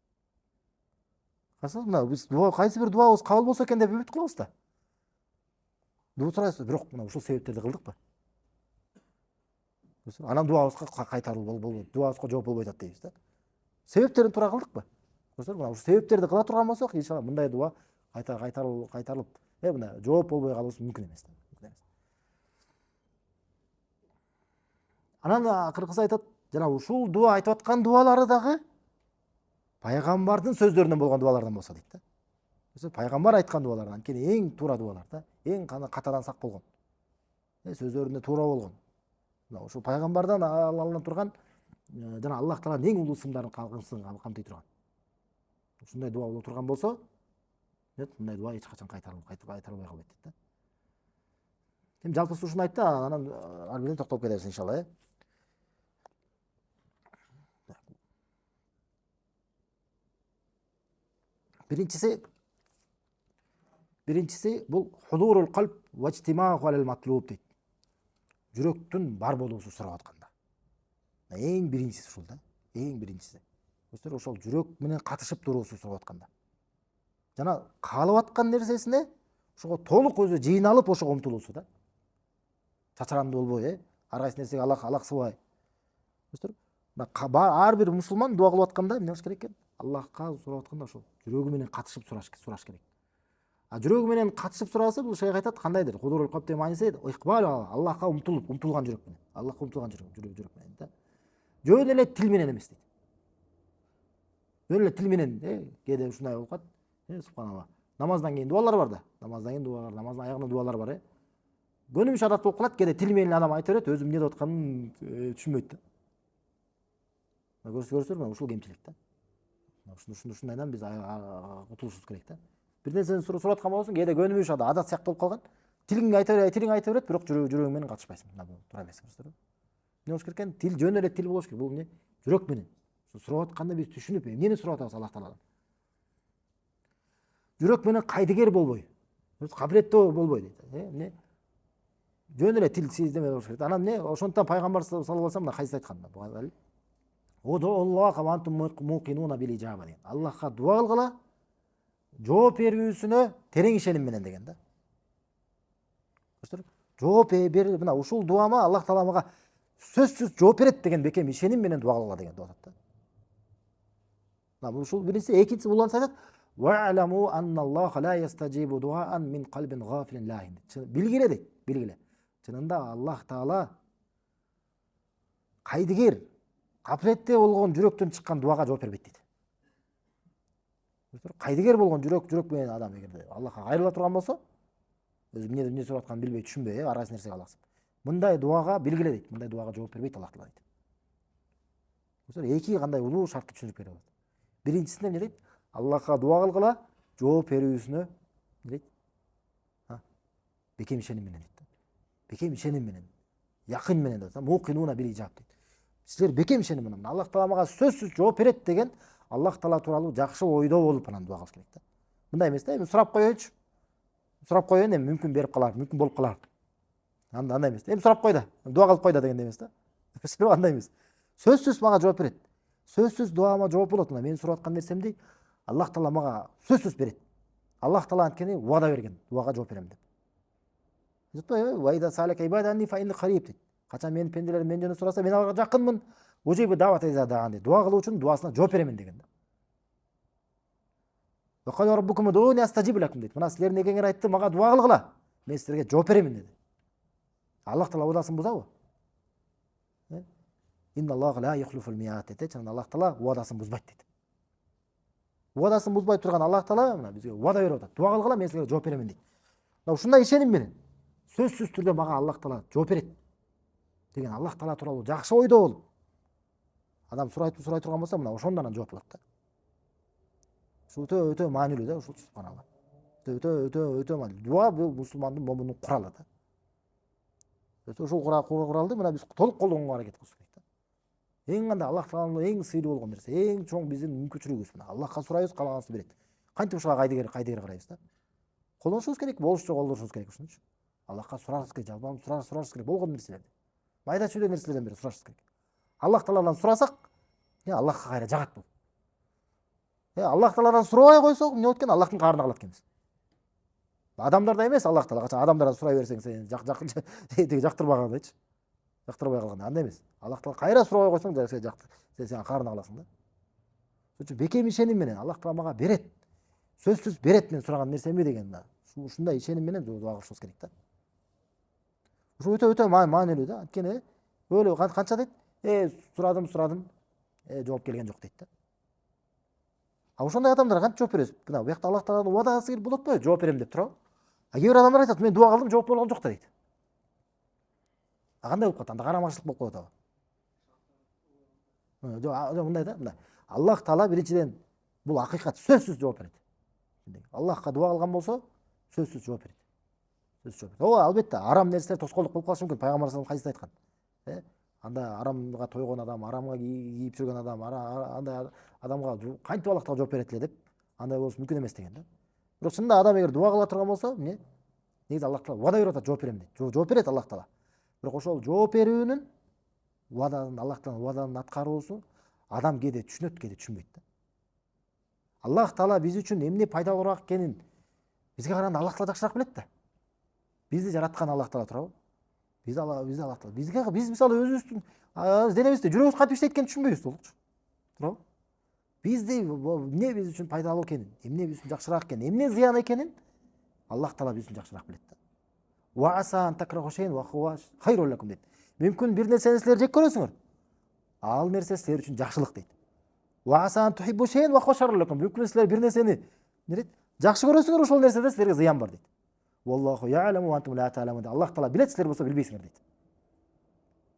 Мына биз кайсы бир дуабыз кабыл болсо экен деп үмүт кылабыз да. Дуа сурайбыз, бирок мына ушул себептерди кылдыкпы? Анан дуабызга кайтарылып болбойт, дуабызга жооп болбой атат дейбиз да. Себептерин туура кылдыкпы? Мына ушул себептерди кыла турган болсок, иншалла мындай дуа кайтарылып, мына жооп болбой калышы мүмкүн эмес. Анан акыркысы айтат, жана ушул дуа айтып аткан дуалары дагы пайгамбардын сөздөрүнөн болгон дуалардан болсо дейт да. Пайгамбар айткан дуалар, анткени эң туура дуалар да, эң катадан сак болгон. Сөздөрүндө туура болгон. Ошол пайгамбардан алынып турган жана Аллах Тааланын эң улуу ысымдарын камтый турган. Ушундай дуа боло турган болсо, мындай дуа эч качан кайтарылбай калбайт дейт да. Эми жалпысы ушуну айтты, анан ары менен токтолуп кетебиз иншалла. Биринчиси бул худурул калб ва ижтимау алал матлуб дейт. Жүрөктүн бар болуусу сурап атканда. Эң биринчиси ушул да, эң биринчиси. Ошол жүрөк менен катышып туруусу сурап атканда. Жана каалап аткан нерсесине ошого толук өзү жыйналып ошого умтулуусу да. Чачаранды болбой, ар кайсы нерсеге алаксыбай. Ар бир мусулман дуа кылып атканда эмне кылыш керек экен? Аллахка сурап атканда ошол жүрөгү менен катышып сураш керек. Жүрөгү менен катышып сурасы бул шейх айтат, кандайдыр? Худурул калб деген мааниси икбал, Аллахка умтулган жүрөк менен. Аллахка умтулган жүрөк менен да. Жөн эле тил менен эмес дейт. Жөн эле тил менен, кээде ушундай болуп калат. Субханалла. Намаздан кийин дуалар бар да. Намаздын аягында дуалар бар. Көнүмүш адат болуп калат, кээде тил менен адам айта берет, өзү эмне деп атканын түшүнбөйт да. Көрсөңөр, ушул кемчилик да. Ушундайдан биз кутулушубуз керек да. Бир нерсени сурап аткан болсоң, кээде көнүмүш адат сыяктуу болуп калган. Тилиң айта берет, бирок жүрөгүң менен катышпайсың. Тура эмессиңер. Эмне болуш керек экен? Тил жөн эле тил болуш керек. Бул эмне? Жүрөк менен. Сурап атканда биз түшүнүп, эмнени сурап атабыз Аллах Тааладан. Жүрөк менен кайдыгер болбой, кабилеттүү болбойт дейт. Эмне? Жөн эле тил сездеме болуш керек. Анан эмне? Ошондуктан пайгамбар саллаллаху алейхи вассалам хадис айткан. Аллахка дуа кылгыла, жооп берүүсүнө терең ишеним менен деген да. Жооп бер, мына ушул дуама Аллах Таала мага сөзсүз жооп берет деген бекем ишеним менен дуа кылгыла деген дуа да. Мына ушул биринчиси, экинчиси булан айтат. Вa'lamu anna Аллаха ла ястажибу дуаан мин калбин гафилин лахин. Билгиле дейт, билгиле. Чынында Аллах Таала кайдыгер, капилеттүү болгон жүрөктөн чыккан дуага жооп бербейт дейт. Кайдыгер болгон жүрөк менен адам эгерде Аллахка кайрыла турган болсо, өзү эмне сурап атканын билбей түшүнбөй, арасы нерсеге алаксып. Мындай дуага билгиле дейт, мындай дуага жооп бербейт Аллах Таала дейт. Эки кандай улуу шартты түшүнүп берип атат. Биринчисинде эмне дейт? Аллахка дуа кылгыла, жооп берүүсүнө дейт? Бекем ишеним менен дейт. Бекем ишеним менен, якын менен дейт. Мукинуна бил ижаб дейт. Силер бекем ишеним менен Аллах Таала мага сөзсүз жооп берет деген Аллах Таала тууралуу жакшы ойдо болуп анан дуа кылыш керек да. Мындай эмес да, эми сурап коеюнчу. Сурап коеюн, эми мүмкүн берип калар, мүмкүн болуп калар. Андай эмес. Эми сурап кой да, дуа кылып кой да деген эмес да. Андай эмес. Сөзсүз мага жооп берет. Сөзсүз дуама жооп болот. Мына мен сурап аткан нерсемди Аллах Таала мага сөзсүз берет. Аллах Таала анткени убада берген, дуага жооп берем деп. Вайда салака ибаданни фа инни кариб дейт. Качан менин пенделерим мен жөнүндө сураса, мен аларга жакынмын. Ужибу дават иза даан дейт. Дуа кылуучунун дуасына жооп беремин деген да. Ва кала раббукум удууни астажиб лакум дейт. Мына силердин эгеңер айтты, мага дуа кылгыла, мен силерге жооп беремин деди. Аллах Таала уадасын бузабы? Инна Аллаха ла юхлифул миат дейт. Чын Аллах Таала уадасын бузбайт дейт. Уадасын бузбай турган Аллах Таала мына бизге уада берип атат. Дуа кылгыла, мен силерге жооп беремин дейт. Мына ушундай ишеним менен сөзсүз түрдө мага Аллах Таала жооп берет деген Аллах Таала тууралуу жакшы ойдо болуп адам сурай турган болсо, мына ошондон анан жооп болот да. Ушул өтө маанилүү да, ушул субханалла. Өтө маанилүү. Дуа бул мусулмандын момундун куралы да. Ушул куралды мына биз толук колдонууга аракет кылыш керек да. Эң кандай Аллах Тааланын эң сыйлуу болгон нерсе, эң чоң биздин мүмкүнчүлүгүбүз. Мына Аллахка сурайбыз, каалаганыбызды берет. Кантип ушуга кайдыгер карайбыз да. Колдонушубуз керек, болушчу колдонушубуз керек ушунчу. Аллахка сурашыбыз керек, жалбарып сурашыбыз керек болгон нерселерди. Майда чүйдө нерселерден бери сурашыбыз керек. Аллах Тааладан сурасак, Аллахка кайра жагат бул. Аллах Тааладан сурабай койсок, эмне болот экен? Аллахтын каарына калат экенбиз. Адамдарда эмес, Аллах Таала качан адамдардан сурай берсең, сен жактырбагандайчы. Жактырбай калганда андай эмес. Аллах Таала кайра сурабай койсоң, сен каарына каласың да. Ошон үчүн бекем ишеним менен Аллах Таала мага берет. Сөзсүз берет мен сураган нерсеми деген да. Ушундай ишеним менен дуа кылышыбыз керек да. Ушул өтө маанилүү да. Анткени өлө канча дейт? Сурадым, жооп келген жок дейт да. Ошондой адамдарга кантип жооп бересиз? Мына буякта Аллах Тааланын убадасы келип болот го, жооп берем деп турабы? Кээ бир адамдар айтат, мен дуа кылдым, жооп болгон жок да дейт. Кандай болуп калат? Анда карамачылык болуп калат абы. Жок, мындай да, мына Аллах Таала биринчиден бул акыйкат, сөзсүз жооп берет. Аллахка дуа кылган болсо, сөзсүз жооп берет. Албетте, арам нерселер тоскоолдук болуп калышы мүмкүн. Пайгамбар саллаллаху алейхи вассалам хадисте айткан. Анда арамга тойгон адам, арамга кийип жүргөн адам, андай адамга кантип Аллах Таала жооп берет эле деп, андай болушу мүмкүн эмес деген да. Бирок чынында адам эгер дуа кыла турган болсо, эмне? Негизи Аллах Таала убада берип атат, жооп берем дейт. Жооп берет Аллах Таала. Бирок ошол жооп берүүнүн убаданын, Аллах Тааланын убаданын аткаруусу адам кээде түшүнөт, кээде түшүнбөйт да. Аллах Таала биз үчүн эмне пайдалуураак экенин бизге караганда Аллах Таала жакшыраак билет да. Бизди жараткан Аллах Таала турабы? Биз Аллах Таала. Биз мисалы өзүбүздүн денебизде жүрөгүбүз кантип иштейт экенин түшүнбөйбүз толукчу. Турабы? Бизди эмне биз үчүн пайдалуу экенин, эмне биз үчүн жакшыраак экенин, эмне зыян экенин Аллах Таала биз үчүн жакшыраак билет да. Ва асан такраху шейн ва хува хайрул лакум дейт. Мүмкүн бир нерсени силер жек көрөсүңөр. Ал нерсе силер үчүн жакшылык дейт. Ва асан тухиббу шейн ва хува шаррул лакум. Мүмкүн силер бир нерсени жакшы көрөсүңөр, ошол нерседе силерге зыян бар дейт. Валлаху я'ламу ва антум ла та'ламун. Аллах Таала билет, силер болсо билбейсиңер дейт.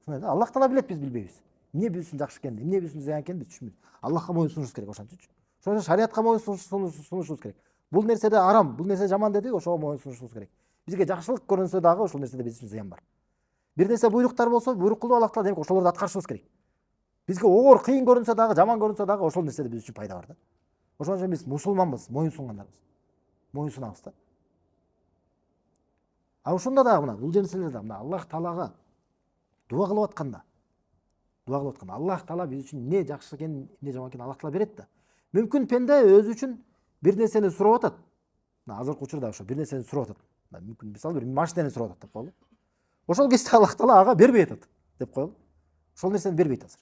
Шундый да, Аллах Таала билет, биз билбейбиз. Эмне биз үчүн жакшы экенин, эмне биз үчүн зыян экенин биз түшүнбөйбүз. Аллахка моюн сунушубуз керек ошончучу. Ошондо шариатка моюн сунушубуз керек. Бул нерседе арам, бул нерсе жаман деди, ошого моюн сунушубуз керек. Бизге жакшылык көрүнсө дагы ошол нерседе биз үчүн зыян бар. Бир нерсе буйруктар болсо, буйрук кылды Аллах Таала, демек ошолорду аткарышыбыз керек. Бизге оор, кыйын көрүнсө дагы, жаман көрүнсө дагы ошол нерседе биз үчүн пайда бар да. Ошон үчүн биз мусулманбыз, моюн сунгандарбыз. Моюн сунабыз да. А ошондо дагы мына бул нерселерде мына Аллах Таалага дуа кылып атканда Аллах Таала биз үчүн эмне жакшы экенин, эмне жаман экенин Аллах Таала берет да. Мүмкүн пенде өзү үчүн бир нерсени сурап атат. Мына азыркы учурда ошо бир нерсени сурап атат. Мүмкүн мисалы бир машинени сурап атат деп коелу. Ошол кезде Аллах Таала ага бербей атат деп коелу. Ошол нерсени бербейт азыр.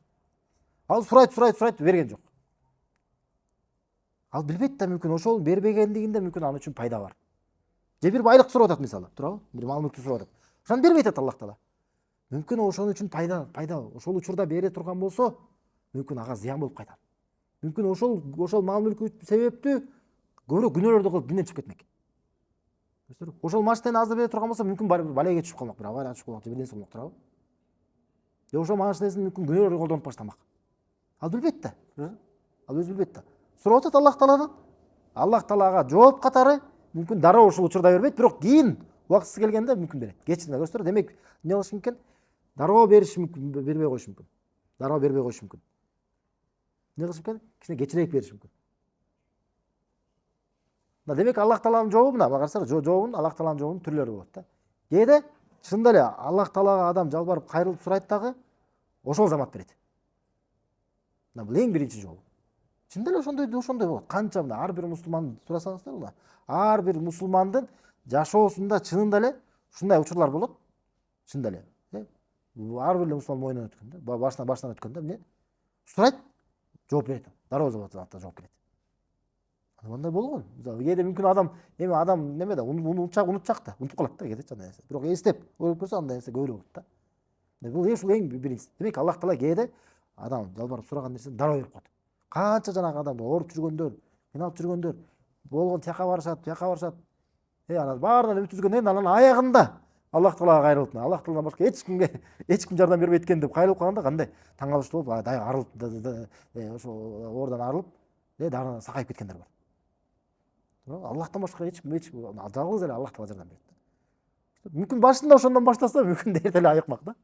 Ал сурайт берген жок. Ал билбейт да, мүмкүн ошол бербегендигинде мүмкүн аны үчүн пайда бар. Же бир байлык сурап атат мисалы, туурабы? Бир мал мүлктү сурап атат. Ошону бербей атат Аллах Таала. Мүмкүн ошон үчүн пайда ошол учурда бере турган болсо, мүмкүн ага зыян болуп кайтат. Мүмкүн ошол мал мүлкү себептүү көбүрөөк күнөөлөрдү кылып динден чыгып кетмек. Ошол машинени азыр бере турган болсо, мүмкүн балайга түшүп калмак, бир аварияга түшүп калмак, же бир нерсе болмок, туурабы? Же ошол машинесин мүмкүн күнөөлөргө колдонуп баштамак. Ал билбейт да. Ал өзү билбейт да. Сурап атат Аллах Тааладан. Аллах Таала ага жооп катары мүмкүн дароо ушул учурда бербейт, бирок кийин убактысы келгенде мүмкүн берет. Кечинде көрсөтөр. Демек, эмне болушу мүмкүн? Дароо бериш мүмкүн, бербей коюш мүмкүн. Дароо бербей коюш мүмкүн. Эмне кылыш мүмкүн? Кичине кечирээк бериш мүмкүн. Демек, Аллах Тааланын жообу мына, карасаңыз, Аллах Тааланын жообунун түрлөрү болот да. Кээде чынында эле Аллах Таалага адам жалбарып кайрылып сурайт дагы, ошол замат берет. Бул эң биринчи жол. Чынында эле ошондой болот. Канча мына ар бир мусулман сурасаңыздар да, ар бир мусулмандын жашоосунда чынында эле ушундай учурлар болот. Чынында эле. Ар бир мусулман мойнунан өткөн да, башынан өткөн да, эмне? Сурайт, жооп берет. Дароо жооп берет. Андай болгон. Кээде мүмкүн адам неме да унутчак да, унутуп калат да кээде андай нерсе. Бирок эстеп көрүп көрсө андай нерсе көбүрөөк болот да. Бул ушул эң биринчиси. Демек, Аллах Таала кээде адам жалбарып сураган нерсени дароо берип коет. Канча жанагы адамды ооруп жүргөндөр, кыйналып жүргөндөр болгон, тияка барышат, буяка барышат. Анан баарынан үмүт үзгөндөн кийин анан аягында Аллах Таалага кайрылып, Аллах Тааладан башка эч ким жардам бербейт экен деп кайрылып калганда кандай таң калыштуу болуп, дайы арылып, ошо оордон арылып, дагы сакайып кеткендер бар. Аллахтан башка эч ким, жалгыз эле Аллах Таала жардам берет. Мүмкүн башында ошондон баштаса, мүмкүн эрте эле айыкмак да.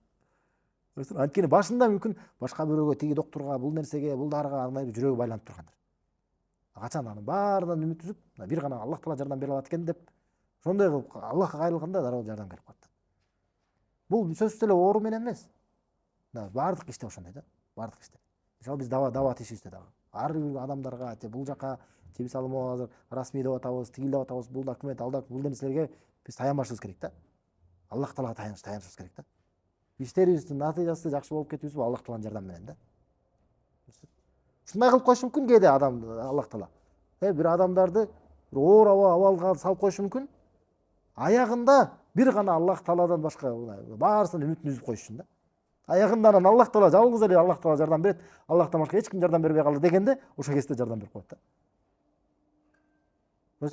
Анткени башында мүмкүн башка бирөөгө, тиги доктурга, бул нерсеге, бул дарыга андай жүрөгү байланып тургандыр. Качан анын баарынан үмүт үзүп, бир гана Аллах Таала жардам бере алат экен деп, ошондой кылып Аллахка кайрылганда дароо жардам келип калат. Бул сөзсүз эле оору менен эмес. Баардык иште ошондой да, баардык иште. Мисалы биз даават ишибизде дагы ар бир адамдарга, бул жака, мисалы могу азыр расмий деп атабыз, тигил деп атабыз, бул документ, бул нерселерге биз таянбашыбыз керек да. Аллах Таалага таянышыбыз керек да. Иштерибиздин натыйжасы жакшы болуп кетүүсү Аллах Тааланын жардамы менен да. Ушундай кылып коюшу мүмкүн кээде адам, Аллах Таала. Бир адамдарды оор абалга салып коюшу мүмкүн. Аягында бир гана Аллах Тааладан башка баарысынан үмүтүн үзүп коюш үчүн да. Аягында анан Аллах Таала, жалгыз эле Аллах Таала жардам берет, Аллахтан башка эч ким жардам бербей калды дегенде, ошол кезде жардам берип коет да.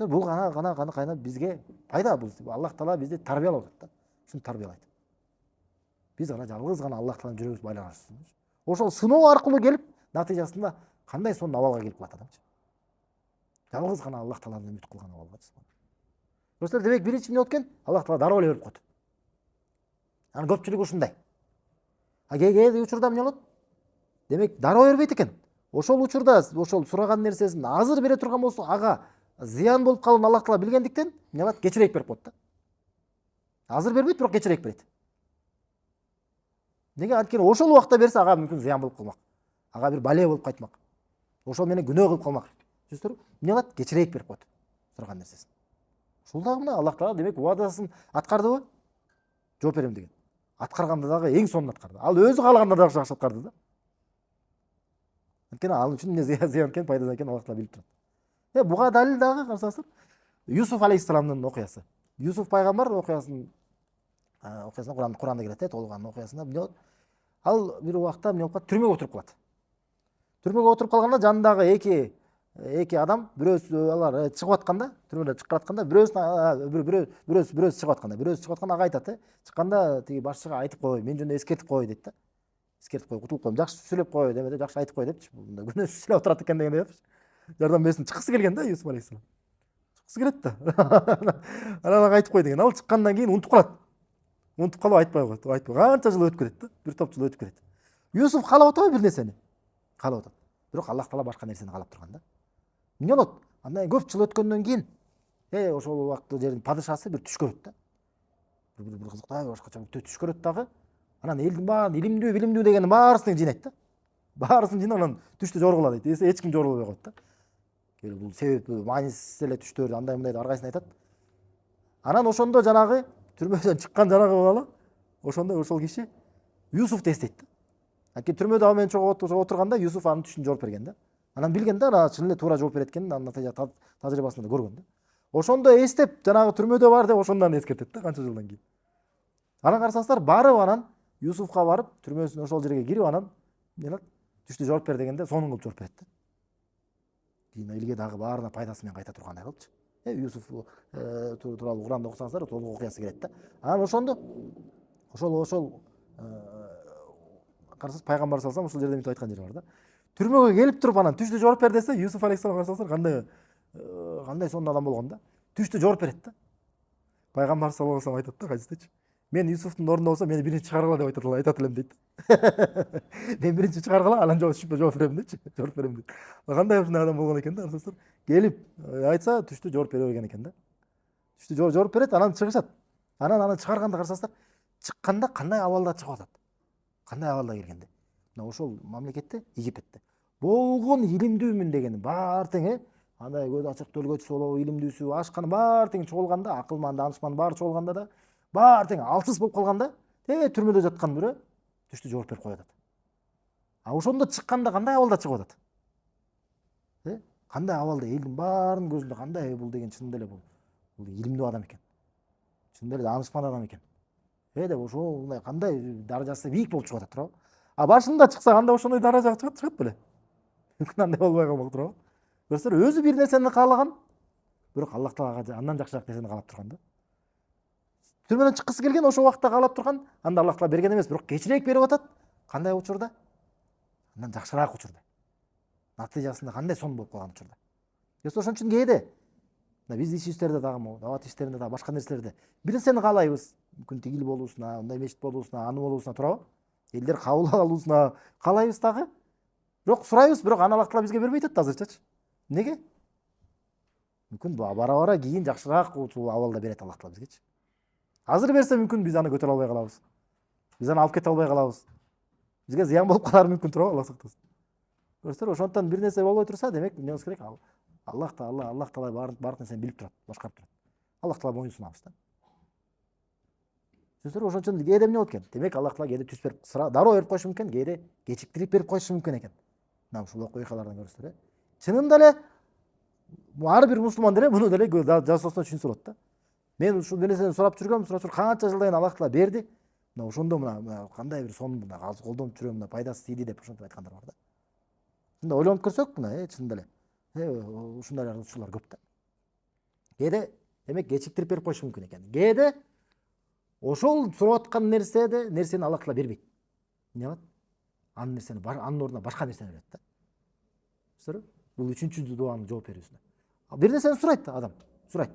Бул гана бизге пайда, бул Аллах Таала бизди тарбиялап атат да. Ушуну тарбиялайт. Биз жалгыз гана Аллах Тааланын жүрөгүбүз байланыш үчүн. Ошол сыноо аркылуу келип, натыйжасында кандай сонун абалга келип калат адамчы. Жалгыз гана Аллах Тааланы үмүт кылган абалга. Демек, биринчи эмне болот экен? Аллах Таала дароо эле берип коет. Анын көпчүлүгү ушундай. Кээде учурда эмне болот? Демек, дароо бербейт экен. Ошол учурда ошол сураган нерсесин азыр бере турган болсо, ага зыян болуп калуун Аллах Таала билгендиктен эмне кылат? Кечирээк берип коет да. Азыр бербейт, бирок кечирээк берет. Неге? Анткени ошол убакта берсе, ага мүмкүн зыян болуп калмак. Ага бир бале болуп кайтмак. Ошол менен күнөө кылып калмак. Түшүндүрбү? Эмне кылат? Кечирээк берип коет сураган нерсесин. Ушул дагы мына Аллах Таала демек убадасын аткардыбы? Жооп берем деген. Аткарганда дагы эң сонун аткарды. Ал өзү каалаганда дагы жакшы аткарды да. Анткени ал үчүн эмне зыян экен, пайда экен Аллах Таала билип турат. Буга далил дагы карасаңыздар, Юсуф алейхиссаламдын окуясы. Юсуф пайгамбар окуясына Куранда келет, толган окуясында эмне болот? Ал бир убакта эмне болуп калат? Түрмөгө отуруп калат. Түрмөгө отуруп калганда жанындагы эки адам, бирөөсү алар чыгып атканда, түрмөдөн чыгып атканда, бирөөсү чыгып атканда ага айтат, чыкканда тиги башчыга айтып кой, мен жөнүндө эскертип кой дейт да. Эскертип кой, кутулуп койм, жакшы сүйлөп кой деме, жакшы айтып кой депчи. Мында күнөөсүз сүйлөп отурат экен дегендей депчи. Жардам берсин, чыккысы келген да Юсуф алейхиссалам. Чыккысы келет да. Анан ага айтып кой деген. Ал чыккандан кийин унутуп калат. Унутуп калып айтпай коет. Канча жыл өтүп кетет да. Бир топ жыл өтүп кетет. Юсуф каалап атабы бир нерсени? Каалап атат. Бирок Аллах Таала башка нерсени каалап турган да. Эмне болот? Андан көп жыл өткөндөн кийин ошол убакыттын жердин падышасы бир түш көрөт да. бір қызықтай башкача түш көрөт дагы. Анан элдин баарын илимдүү дегенди баарысын жыйнайт да. Баарысын жыйнап анан түштү жоргула дейт. Эч ким жоргулбай коет да. Бул себеп маанисиз эле түштөрдү андай мындай деп ар кайсын айтат. Анан ошондо жанагы түрмөдөн чыккан жанагы бала ошондо ошол киши Юсуфту эстейт да. Анткени түрмөдө ал менен чогуу отурганда Юсуф анын түшүн жооп берген да. Анан билген да, ана чын эле туура жооп берет экенин, анын тажрыйбасында да көргөн да. Ошондо эстеп, жанагы түрмөдө бар деп ошондон эскертет да, канча жылдан кийин. Анан карасаңыздар, барып анан Юсуфка барып, түрмөсүнө ошол жерге кирип анан түштү жооп бер дегенде сонун кылып жооп берет да. Кийин элге дагы баарына пайдасы менен кайта тургандай кылчу. Юсуф тууралуу Куранда окусаңыздар, толук окуясы келет да. Анан ошондо ошол карасаңыз пайгамбар салсам ушул жерде мынтип айткан жери бар да. Түрмөгө келип туруп анан түштү жооп бер десе, Юсуф алейхиссалам карасаңыздар кандай сонун адам болгон да. Түштү жооп берет да. Пайгамбар саллаллаху алейхи айтат да хадистечи. Мен Юсуфтун ордунда болсом, мени биринчи чыгаргыла деп айтат элем дейт. Мен биринчи чыгаргыла, анан жооп берем дейт. Жооп берем дейт. Кандай ушундай адам болгон экен да, арсыздар. Келип айтса, түштү жооп бере берген экен да. Түштү жооп берет, анан чыгышат. Анан аны чыгарганда карасаңыздар, чыкканда кандай абалда чыгып атат. Кандай абалда келгенде. Мына ошол мамлекетте, Египетте болгон илимдүүмүн деген баары тең, андай көз ачык төлгөчү болобу, илимдүүсү, ашкан баары тең чогулганда, акылман, данышман баары чогулганда да баары тең алсыз болуп калганда, түрмөдө жаткан бирөө түштү жооп берип коюп атат. А ошондо чыкканда кандай абалда чыгып атат? Кандай абалда, элдин баарынын көзүндө кандай бул деген чын эле бул илимдүү адам экен. Чын эле данышман адам экен. Деп ошол кандай даражасы бийик болуп чыгып атат туурабы? А башында чыкса кандай ошондой даражага чыгат беле? Мүмкүн андай болбой калмак туурабы? Көрсөңөр, өзү бир нерсени каалаган, бирок Аллах Таалага андан жакшыраак нерсени каалап турган да. Түрмөдөн чыккысы келген, ошол убакта каалап турган, анда Аллах Таала берген эмес, бирок кечирээк берип атат. Кандай учурда? Андан жакшыраак учурда. Натыйжасында кандай сон болуп калган учурда. Ошон үчүн кээде биз ишибизде дагы, дават иштеринде дагы, башка нерселерде бир нерсени каалайбыз. Мүмкүн тигил болуусуна, мындай мешит болуусуна, аны болуусуна туурабы? Элдер кабыл алуусуна каалайбыз дагы. Бирок сурайбыз, бирок аны Аллах Таала бизге бербей атат азырчачы. Неге? Мүмкүн бара кийин жакшыраак абалда берет Аллах Таала бизгечи. Азыр берсе мүмкүн биз аны көтөрө албай калабыз. Биз аны алып кете албай калабыз. Бизге зыян болуп калары мүмкүн туурабы, Аллах сактасын. Көрсөңөр, ошондон бир нерсе болбой турса, демек эмне кылыш керек? Аллах Таала баардык нерсени билип турат, башкарып турат. Аллах Таала моюнсунабыз да. Сөздөр ошон үчүн кээде эмне болот экен? Демек Аллах Таала кээде түс берип, дароо берип коюшу мүмкүн, кээде кечиктирип берип коюшу мүмкүн экен. Мына ушул окуялардан көрсөтөр. Чынында эле ар бир мусулман деле муну деле жасоосуна түшүнсө болот да. Мен ушул нерсени сурап жүргөм, канча жылдан кийин Аллах Таала берди. Мына ошондо мына кандай бир сон мына колдонуп жүрөм, мына пайдасы тийди деп ошентип айткандар бар да. Мында ойлонуп көрсөк, мына чынында эле ушундай учурлар көп да. Кээде демек кечиктирип берип коюшу мүмкүн экен. Кээде ошол сурап аткан нерсени Аллах Таала бербейт. Эмне кылат? Анын ордуна башка нерсени берет да. Көрсөңөр, бул үчүнчү дуанын жооп берүүсүнө. Бир нерсени сурайт да адам, сурайт.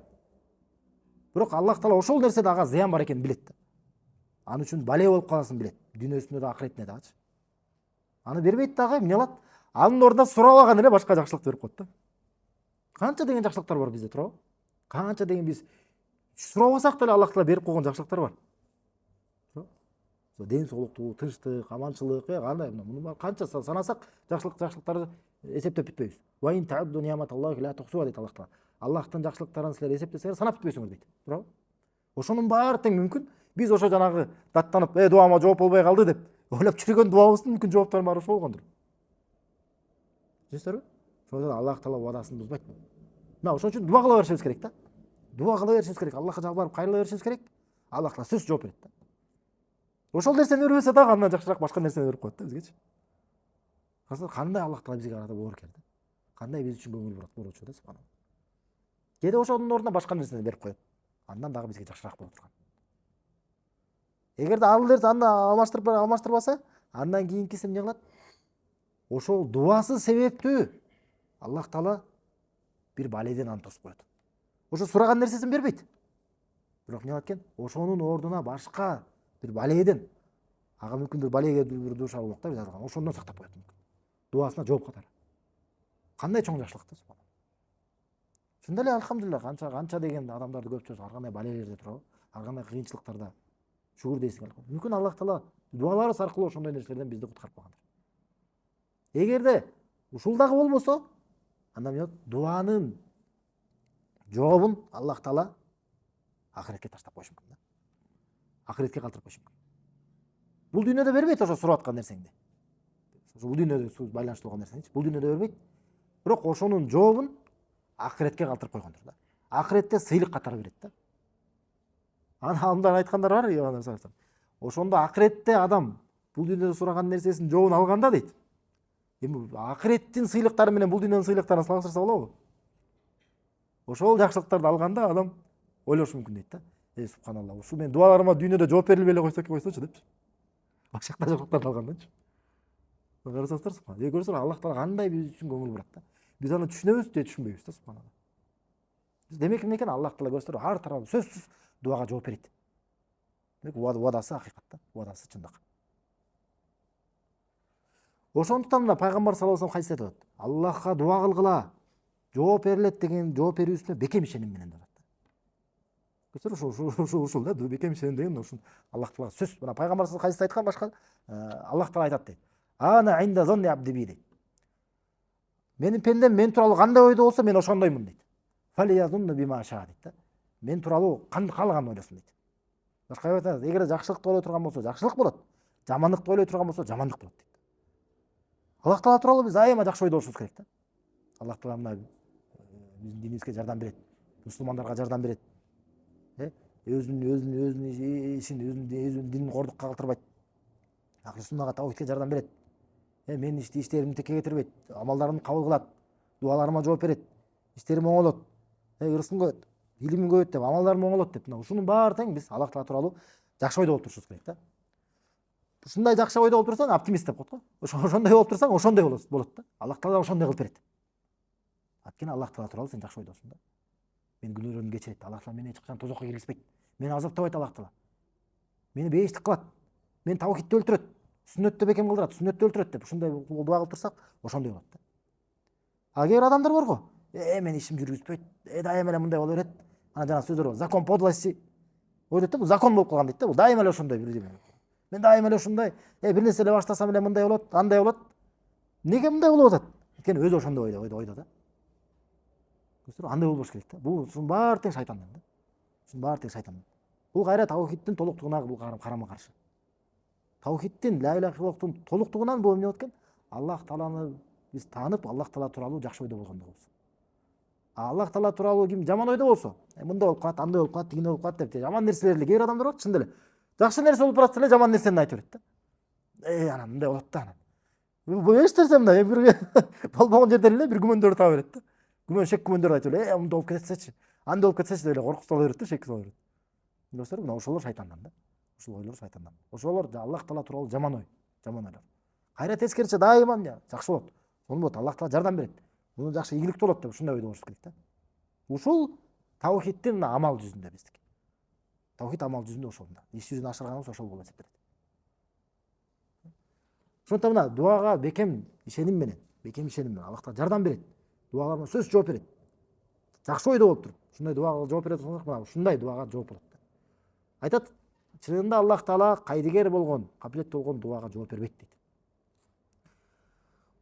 Бирок Аллах Таала ошол нерседе ага зыян бар экенин билет да. Аны үчүн бале болуп каласын билет. Дүйнөсүндө да акыретинде дагычы. Аны бербейт дагы, эмне кылат? Анын ордуна сурабаган эле башка жакшылык берип коет да. Канча деген жакшылыктар бар бизде туурабы? Канча деген биз сурабасак деле Аллах Таала берип койгон жакшылыктар бар. Ден соолуктуу, тынчтык, аманчылык, кандай муну канча санасак жакшылыктарды эсептеп бүтпөйбүз. Ва ин та'удду ни'маталлахи ла тухсуха дейт Аллах Таала. Аллахтын жакшылыктарын силер эсептесеңер санап бүтпөйсүңөр дейт. Туурабы? Ошонун баары тең мүмкүн. Биз ошо жанагы даттанып, дуама жооп болбой калды деп ойлоп жүргөн дуабыздын мүмкүн жооптору баары ошол болгондур. Түшүнүңүздөрбү? Ошондон Аллах Таала вадасын бузбайт. Мына ошон үчүн дуа кыла беришибиз керек да. Дуа кыла беришибиз керек. Аллахка жалбарып кайрыла беришибиз керек. Аллах Таала сөзсүз жооп берет да. Ошол нерсени бербесе дагы андан жакшыраак башка нерсени берип коет да бизгечи. Кандай Аллах Таала бизге карата боорукер да. Кандай биз үчүн көңүл бурчу да, субханалла. Кээде ошонун ордуна башка нерсени берип коет. Андан дагы бизге жакшыраак болуп турган. Эгерде ал нерсе аны алмаштырбаса, андан кийинкиси эмне кылат? Ошол дуасы себептүү Аллах Таала бир баледен аны тосуп коет. Ошо сураган нерсесин бербейт. Бирок эмне кылат экен? Ошонун ордуна башка бир баледен, ага мүмкүн бир балеге дуушар болмок да, биз айткан. Ошондон сактап коет мүмкүн. Дуасына жооп катары. Кандай чоң жакшылык да, субханалла. Чында эле алхамдулилlah, канча деген адамдарды көп сөз, ар кандай балелерде турабы. ар кандай кыйынчылыктарда шүгүр дейсиң. Мүмкүн Аллах Таала дуаларыбыз аркылуу ошондой нерселерден бизди куткарып койгондур. Эгерде ушул дагы болбосо, анда эмне болот? Дуанын жообун Аллах Таала акыретке таштап коюшу мүмкүн да. Акыретке калтырып коюшу мүмкүн. Бул дүйнөдө бербейт ошо сурап аткан нерсеңди. Бул дүйнөдө байланыштуу болгон нерсеңичи бул дүйнөдө бербейт. Бирок ошонун жообун акыретке калтырып койгондур да. Акыретте сыйлык катары берет да. Андан айткандар бар, ошондо акыретте адам бул дүйнөдө сураган нерсесинин жообун алганда дейт. Эми акыреттин сыйлыктары менен бул дүйнөнүн сыйлыктарын салыштырса болобу? Ошол жакшылыктарды алганда адам ойлошу мүмкүн дейт да. Субханалла, ушу мен дуаларыма дүйнөдө жооп берилбей эле койсочу депчи. Башка жакшылыктарды алгандачы. Карасаңыздар, субханалла. Көрсөңөр Аллах Таала кандай биз үчүн көңүл бурат да. Биз аны түшүнөбүз же түшүнбөйбүз да, субханалла. Демек эмне экен? Аллах Таала көрсөтөр ар тарап сөзсүз дуага жооп берет. Демек уадасы акыйкат да, уадасы чындык. Ошондуктан мына пайгамбар саллаллаху алейхи вассалам хадисте айтат: Аллахка дуа кылгыла, жооп берилет деген жооп берүүсүнө бекем ишеним менен деп атат. Ушул да, бекем ишеним деген ушул Аллах Таала сөз. Мына пайгамбар саллаллаху алейхи вассалам хадисте айткан, башка Аллах Таала айтат дейт. Ана инда занни абди би дейт. Менин пендем мен тууралуу кандай ойдо болсо мен ошондоймун дейт. Фалиязунну бима ша дейт да. Мен тууралуу каалаган ойлосун дейт. Башка айтат, эгер жакшылыкты ойлой турган болсо жакшылык болот, жамандыкты ойлой турган болсо жамандык болот дейт. Аллах Таала тууралуу биз айыма жакшы ойдо болушубуз керек да. Аллах Таала мына биздин динибизге жардам берет, мусулмандарга жардам берет. Өзүнүн ишин, өзүнүн динин кордукка калтырбайт. Акыл суннага, таухидке жардам берет. Менин иштеримди текке кетирбейт, амалдарымды кабыл кылат, дуаларыма жооп берет, иштерим оңолот, ырыскым көбөйт, илимим көбөйт деп, амалдарым оңолот деп. Ушунун баары тең биз Аллах Таала тууралуу жакшы ойдо болуп турушубуз керек да. Ушундай жакшы ойдо болуп турсаң, оптимист деп коет го. Ошондой болуп турсаң, ошондой болот да. Аллах Таала ошондой кылып берет. Анткени Аллах Таала тууралуу сен жакшы ойдосуң да. Мен күнөөлөрүмдү кечирет, Аллах Таала мени эч качан тозокко киргизбейт. Мени азаптабайт Аллах Таала. Мени бейиштик кылат. Мени таухидти өлтүрөт, сүннөттү бекем кылдырат, сүннөттү өлтүрөт деп ушундай дуа кылып турсак, ошондой болот да. А кээ бир адамдар бар го. Мен ишим жүргүзбөйт, дайыма эле мындай боло берет. Ана жана сөздөр бар. Закон подлости. Ойлойт да, бул закон болуп калган дейт да. Бул дайыма эле ошондой бир жеме. Мен дайыма эле ушундай, бир нерсе эле баштасам эле мындай болот, андай болот. Неге мындай болуп атат? Анткени өзү ошондой ойдо да. Көрсөңөр, андай болбош керек да. Бул ушунун баары тең шайтандан да. Ушунун баары тең шайтандан. Бул кайра таухидтин толуктугуна бул карама каршы. Таухидтин, ла иляха иллаллахтын толуктугунан бул эмне болот экен? Аллах Тааланы биз таанып, Аллах Таала тууралуу жакшы ойдо болгондугубуз. Аллах Таала тууралуу ким жаман ойдо болсо, мындай болуп калат, андай болуп калат, тигине болуп калат деп жаман нерселерди кээ бир адамдар бар, чын эле. Жакшы нерсе болуп баратса эле жаман нерсени айтып берет да. Анан мындай болот да, анан. Бул эч нерсе мындай бир болбогон жерден эле бир күмөндөрдү таба берет да. Шек күмөндөрдү айтып эле, мындай болуп кетсечи, андай болуп кетсечи деп эле коркуп сала берет да, шек сала берет. Достор, мына ошолор шайтандан да. Ушул ойлор шайтандан. Ошолор Аллах Таала тууралуу жаман ойлор. Кайра тескерисинче дайыма жакшы болот. Сонун болот, Аллах Таала жардам берет. Муну жакшы ийгиликтүү болот деп ушундай ойдо болушубуз керек да. Ушул таухидтин амал жүзүндө биздики. Таухид амал жүзүндө ошол да. Иш жүзүнө ашырганыбыз ошол болуп эсептелет. Ошондуктан мына дуага бекем ишеним менен Аллах Таала жардам берет. Дуаларына сөз жооп берет. Жакшы ойдо болуп туруп, ушундай дуага жооп берет болсоңуз, мына ушундай дуага жооп болот да. Айтат, чынында Аллах Таала кайдыгер болгон, кабилеттүү болгон дуага жооп бербейт дейт.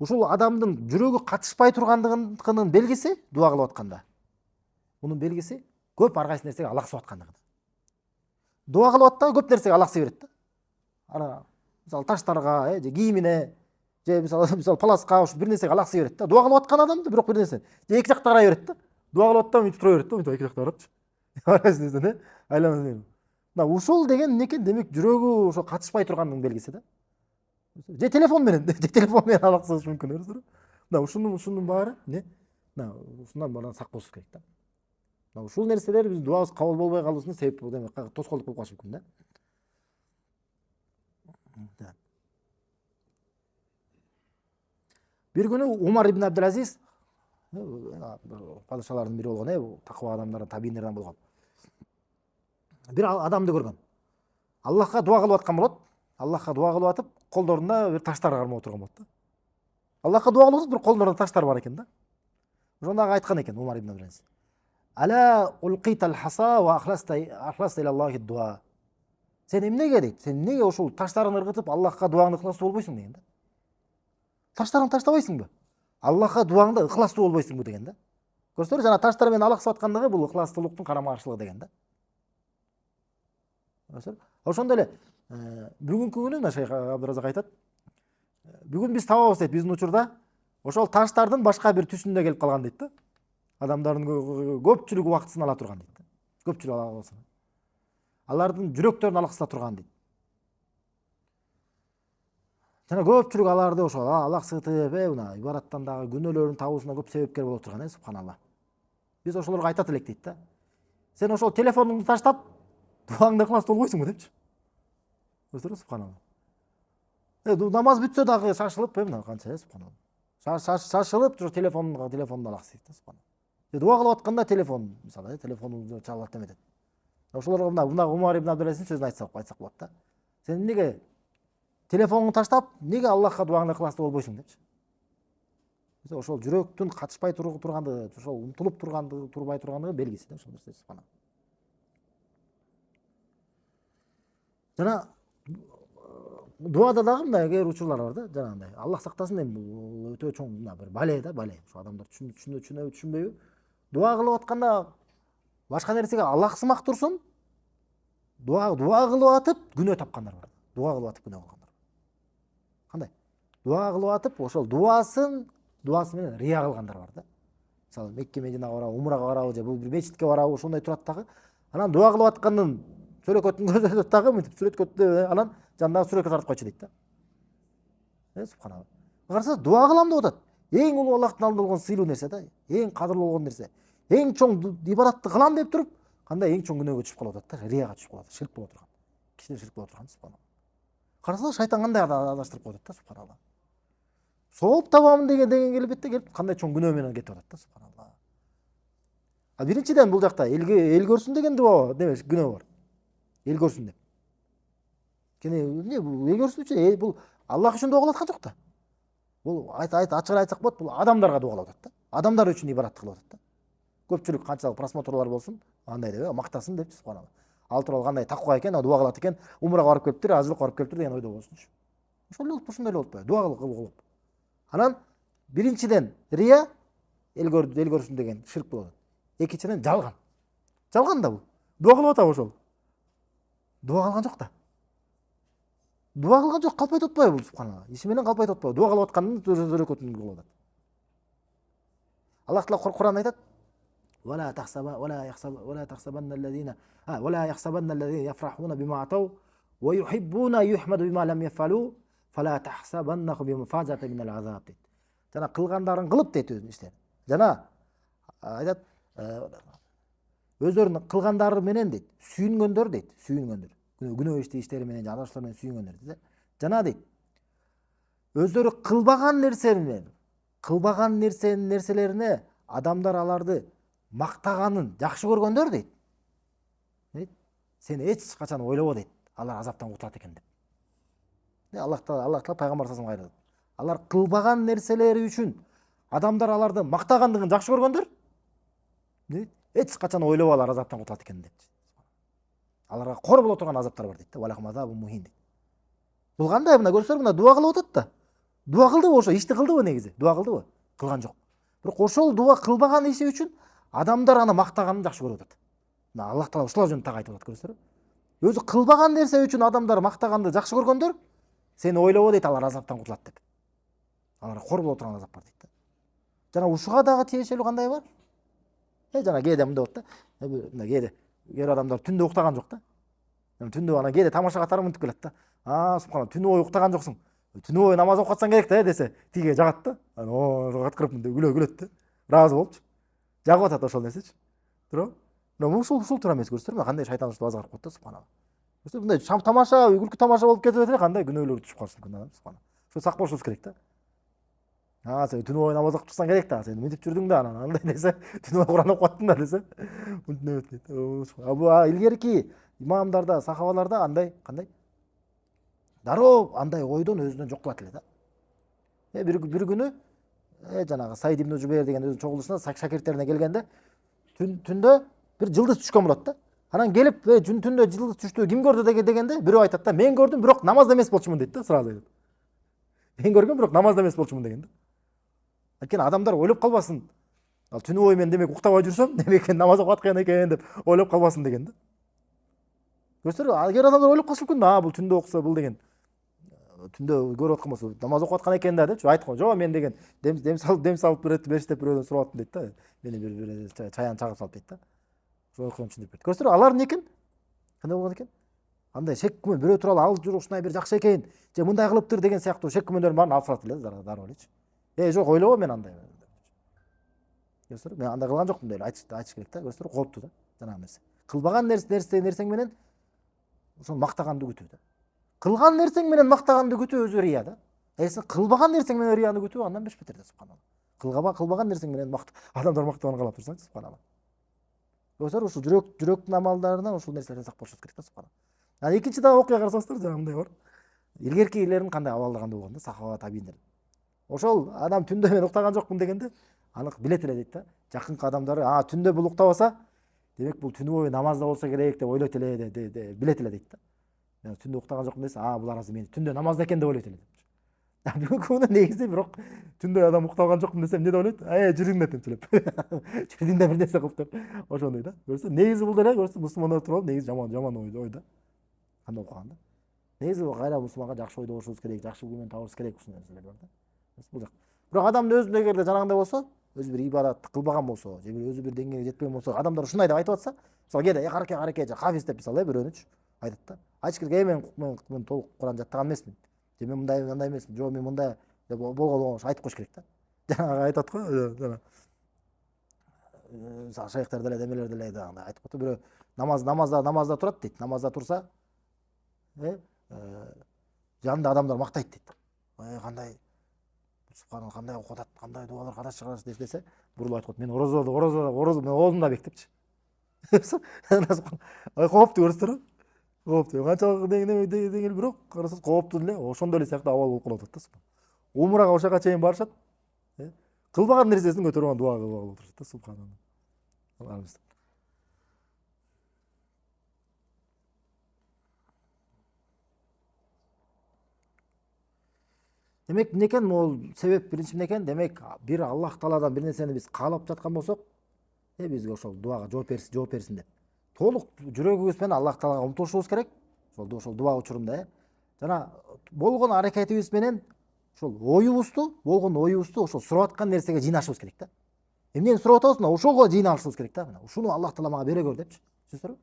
Ушул адамдын жүрөгү катышпай тургандыгынын белгиси дуа кылып атканда. Мунун белгиси көп ар кайсы нерсеге алаксып аткандыгы. Дуа кылып атканда көп нерсеге алаксый берет да. Ана мисалы таштарга, же кийимине, же мисалы паласка, ушу бир нерсеге алаксый берет да. Дуа кылып аткан адамды бирок бир нерсе, же эки жакка карай берет да. Дуа кылып аттан мынтип тура берет да, мынтип эки жакка карапчы. Ар кайсы нерсени айланып. Мына ушул деген эмне экен? Демек жүрөгү ошо катышпай тургандыгынын белгиси да. Же телефон менен алаксыш мүмкүн көрсөңүр. Мына ушунун баары эмне? Мына ушундан баарынан сак болушубуз керек да. Мына ушул нерселер биз дуабыз кабыл болбой калуусуна себеп тоскоолдук болуп калышы мүмкүн да. Бир күнү Умар ибн Абдул-Азиз, падышалардын бири болгон, таква адамдардан, табийиндерден болгон. Бир адамды көргөн. Аллахка дуа кылып аткан болот. Аллахка дуа кылып атып, колдорунда бир таштар кармап отурган болот да. Аллахка дуа кылып, бир колдорунда таштар бар экен да. Ошондо айткан экен Умар ибн Абдул-Азиз. Ала улқитал хаса ва ахласта илаллахи дуа. Сен эмнеге дейт? Сен эмнеге ошол таштарын ыргытып Аллахка дуаңды ыкыластуу болбойсуң деген да. Таштарын таштабайсыңбы? Аллахка дуаңды ыкыластуу болбойсуңбу деген да. Көрсөңөр, жана таштар менен алаксып аткандыгы бул ыкыластуулуктун карама-каршылыгы деген да. Көрсөңөр. Ошондой эле бүгүнкү күнү мына Шейх Абдыразак айтат. Бүгүн биз табабыз дейт, биздин учурда ошол таштардын башка бир түсүндө келип калган дейт да. Адамдардын көпчүлүгү убактысын ала турган дейт. Көпчүлүгү ала алсын. Алардын жүрөктөрүн алаксыта турган дейт. Жана көпчүлүк аларды ошол алаксытып, мына ибараттан дагы күнөөлөрүн табуусуна көп себепкер болуп турган, субханалла. Биз ошолорго айтат элек дейт да. Сен ошол телефонуңду таштап, дуаңды ыкыластуу болбойсуңбу депчи. Көрсөңөр, субханалла. Намаз бүтсө дагы шашылып, мына канча, субханалла. Шашылып, телефонду алаксыйт да, субханалла. Дуа кылып атканда телефон, мисалы, телефонду чалып эметет. Ошолорго мына Умар ибн Абдулазиздин сөзүн айтсак болот да. Сен эмнеге телефонуңду таштап, эмнеге Аллахка дуаңды ыкыластуу болбойсуң депчи. Ошол жүрөктүн катышпай тургандыгы, ошол умтулуп турбай тургандыгы белгиси да, ошол нерсе, субханалла. Жана дуада дагы мындай кээ учурлар бар да, жанагындай. Аллах сактасын, эми бул өтө чоң бир бале да, бале. Ошо адамдар түшүнбөйбү. Дуа кылып атканда башка нерсеге алаксымак турсун, дуа кылып атып күнөө тапкандар бар. Дуа кылып атып күнөө кылгандар. Кандай? Дуа кылып атып, ошол дуасы менен рия кылгандар бар да. Мисалы, Мекке Мединага барабы, умрага барабы, же бул бир мечитке барабы, ошондой турат дагы. Анан дуа кылып аткандын сүрөкөтүн көрсөтөт дагы, мынтип сүрөткөтү, анан жанындагы сүрөткө тартып койчу дейт да. Субханалла. Караса, дуа кылам деп атат. Эң улуу Аллахтын алдында болгон сыйлуу нерсе да, эң кадырлуу болгон нерсе. Эң чоң ибаратты кылам деп туруп, кандай эң чоң күнөөгө түшүп калып атат да, рияга түшүп калат, ширк боло турган. Кичине ширк боло турган, субханалла. Караса, шайтан кандай адаштырып коет да, субханалла. Сооп табамын деген келип кандай чоң күнөө менен кетип атат да, субханалла. Биринчиден бул жакта эл көрсүн деген дуа демеш, күнөө бар. Эл көрсүн деп. Эмне бул эл көрсүн үчүн, бул Аллах үчүн дуа кылып аткан жок да. Бул ачыгыраак айтсак болот, бул адамдарга дуа кылып атат да. Адамдар үчүн ибарат кылып атат да. Көпчүлүк канчалык просмотрлар болсун, андай деп мактасын деп, субханалла. Ал тууралуу кандай таква экен, дуа кылат экен, умрага барып келиптир, ажылыкка барып келиптир деген ойдо болсунчу. Ошондой эле болуп коет. Дуа кылып. Анан биринчиден рия, эл көрсүн деген ширк болот. Экинчиден жалган. Жалган да бул. Дуа кылып атабы ошол? Дуа кылган жок да. Дуа кылган жок, калпайт атпайбы бул, субханалла. Иши менен калпайт атпайбы? Дуа кылып аткандын жүрөкөтүн кылып атат. Аллах Таала Кур'анда айтат: ولا يحسبن الذين يفرحون بما أتوا ويحبون يحمد بما لم يفعلوا فلا تحسبنهم بمفازة من العذاب. Жана кылгандарын кылып дейт өзүнүн иштерин. Жана айтат, өздөрүнүн кылгандары менен дейт, сүйүнгөндөр дейт, күнөө иштери менен, адашуулар менен сүйүнгөндөр дейт. Жана дейт, өздөрү кылбаган нерселерине адамдар аларды мактаганын жакшы көргөндөр дейт. Сен эч качан ойлобо дейт, алар азаптан кутулат экен деп. Аллах Таала пайгамбар саллаллаху алейхи ва саллям, алар кылбаган нерселери үчүн адамдар аларды мактагандыгын жакшы көргөндөр, эч качан ойлобо алар азаптан кутулат экен деп. Аларга кор боло турган азаптар бар дейт да. Валахум азабун мухин дейт. Бул кандай, мына көрсөңөр, мына дуа кылып атат да. Дуа кылдыбы ошо, ишти кылдыбы негизи? Дуа кылдыбы? Кылган жок. Бирок ошол дуа кылбаган иши үчүн адамдар аны мактаганын жакшы көрүп атат. Мына Аллах Таала ушулар жөнүндө так айтып атат, көрсөңөр. Өзү кылбаган нерсе үчүн адамдар мактаганды жакшы көргөндөр, сени ойлобо дейт, алар азаптан кутулат деп. Аларга кор боло турган азап бар дейт да. Жана ушуга дагы тиешелүү кандай бар? Жана кээде мындай болот да. Мына кээде кээ адамдар түндө уктаган жок да. Түндө ана кээде тамаша катары мынтип келет да. Субханалла, түнү бою уктаган жоксуң. Түнү бою намаз окуп катсаң керек да, десе, тиге жагат да. Каткырып мынтип күлөт да. Разы болупчу. Жагып атат ошол нерсечи. Туурабы? Мына ушул туура эмес, көрсөңөр, кандай шайтан ушул базарып коет да, субханалла. Көрсөңөр, мындай тамаша, күлкү тамаша болуп кетип эле, кандай күнөөлөр түшүп калышы мүмкүн, субханалла. Ошо сак болушубуз керек да. Сен түнү бою намаз окуп чыксаң керек да, сен мынтип жүрдүң да, анан андай десе, түнү бою Кур'ан окуп аттың да десе, мынтип дейт. Бул илгерки имамдарда, сахабаларда андай, кандай? Дароо андай ойдон өзүнөн жок кылат эле да. Бир күнү жанагы Саид ибн Жубейр деген өзүнүн чогулушуна шакирттерине келгенде, түндө бир жылдыз түшкөн болот да. Анан келип түндө жылдыз түштү ким көрдү дегенде бирөө айтат да, мен көрдүм, бирок намазда эмес болчумун дейт да, сразу айтат. Мен көргөм, бирок намазда эмес болчумун деген да. Анткени адамдар ойлоп калбасын. Ал түнү бою мен демек уктабай жүрсөм, демек намаз окуп аткан экен деп ойлоп калбасын деген да. Көрсөңөр, агер адамдар ойлоп калышы мүмкүн, бул түндө окуса бул деген түндө көрүп аткан болсо намаз окуп аткан экен да депчи айткан. Жок, мен деген дем салып бериштеп бирөөдөн сурап аттым дейт да. Мени бир чаян чагып салып дейт да. Ошо окуган үчүн деп берет. Көрсөңөр, алар эмне экен? Кандай болгон экен? Андай шек күмөн бирөө тууралуу ал жок ушундай бир жакшы экен, же мындай кылыптыр деген сыяктуу шек күмөндөрдүн баарын алып салат эле дароо элечи. Жок, ойлобо мен андай. Көрсөңөр, мен андай кылган жокмун деп айтыш керек да. Көрсөңөр, кооптуу да жанагы нерсе. Кылбаган нерсең менен ошону мактаганды күтүү да. Кылган нерсең менен мактаганды күтүү өзү рия да. Сен кылбаган нерсең менен рияны күтүү андан беш бетер да, субханалла. Кылбаган нерсең менен адамдар мактаганын каалап турсаң, субханалла. Көрсөңөр, ушул жүрөктүн амалдарынан ушул нерселерден сак болушубуз керек да, субханалла. Анан экинчи дагы окуя карасаңыздар, жанагындай бар. Илгеркилердин кандай абалдаганда болгон да, сахаба табииндер. Ошол адам түндө мен уктаган жокмун дегенде анык билет эле дейт да. Жакынкы адамдары, түндө бул уктабаса, демек бул түнү бою намазда болсо керек деп ойлойт эле, билет эле дейт да. Мен түндө уктаган жокмун десе, булар азыр мени түндө намазда экен деп ойлойт эле деп. Бүгүнкү күндө негизи бирок түндө адам уктаган жокмун десем эмне деп ойлойт? Жүрүңдер тинчилеп. Жүрдүңдер бир нерсе кылып деп. Ошондой да. Көрсө, негизи бул деле, көрсө, мусулмандар тууралуу негизи жаман ой да. Кандай окуганда. Негизи кайра мусулманга жакшы ойдо болушубуз керек, жакшы күмөн табышыбыз керек ушундай нерселер бар да. Бул жак. Бирок адамдын өзүндө эгерде жанагындай болсо, өзү бир ибадатты кылбаган болсо, же бир өзү бир деңгээлге жетпеген болсо, адамдар ушундай деп айтып атса, мисалы кээде караке же хафиз деп мисалы бирөөнүчү айтат да. Айтыш керек, мен толук Куран жаттаган эмесмин. Же мен мындай эмесмин. Жок, мен мындай деп болгондо айтып коюш керек да. Жанагы айтат го, жана мисалы шейхтер деле демелер деле андай айтып атты, бирөө намазда турат дейт. Намазда турса, жанында адамдар мактайт дейт. Кандай субханалла, кандай окуп атат, кандай дуалар кадаш десе, бурулуп айтып атат, мен орозо мен оозумда бек депчи. Кооптуу көрсөңөр. Кооптуу. Канчалык деңгел бирок карасаңыз кооптуу эле, ошондой эле сыяктуу абал болуп калып атат да. Умрага ошого чейин барышат. Кылбаган нерсесин көтөрүп алган дуа кылып алып отурушат да, субханалла. Демек, эмне экен могул себеп? Биринчи эмне экен? Демек, бир Аллах Тааладан бир нерсени биз каалап жаткан болсок, бизге ошол дуага жооп берсин деп. Толук жүрөгүбүз менен Аллах Таалага умтулушубуз керек. Ошол дуа учурунда, жана болгон аракетибиз менен ошол оюбузду ошол сурап аткан нерсеге жыйнашыбыз керек да. Эмнени сурап атабыз, ошого жыйналышыбыз керек да. Ушуну Аллах Таала мага бере көр депчи. Түшүнүңүзбү?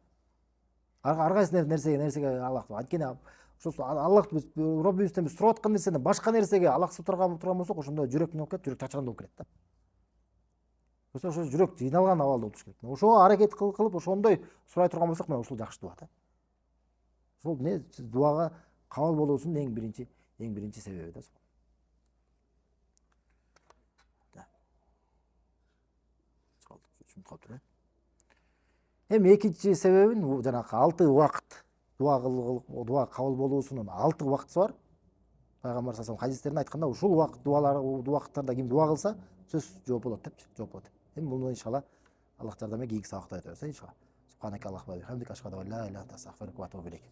Ар кайсы нерсеге Аллах анткени ошо Аллах Роббибизден биз сурап аткан нерсени башка нерсеге алаксып турган болсок, ошондо жүрөк эмне болуп кетет? Жүрөк чачырган болуп кетет да. Ошо жүрөк жыйналган абалда болуш керек. Ошо аракет кылып ошондой сурай турган болсок, мына ушул жакшы дуа да. Ушул дуага кабыл болуусунун эң биринчи себеби да. Эми экинчи себебин жанагы 6 убакыт дуа кабыл болуусунун 6 убактысы бар. Пайгамбар саллаллаху алейхи вассалам хадистеринде айтканда, ушул убакыттарда ким дуа кылса, сөзсүз жооп болот депчи, жооп болот. Эми муну иншалла Аллах жардам берсе, кийинки сабакта өтөбүз иншалла. Субханака Аллахумма ва бихамдика, ашхаду ан ла иляха илля анта, астагфирука ва атубу илейк.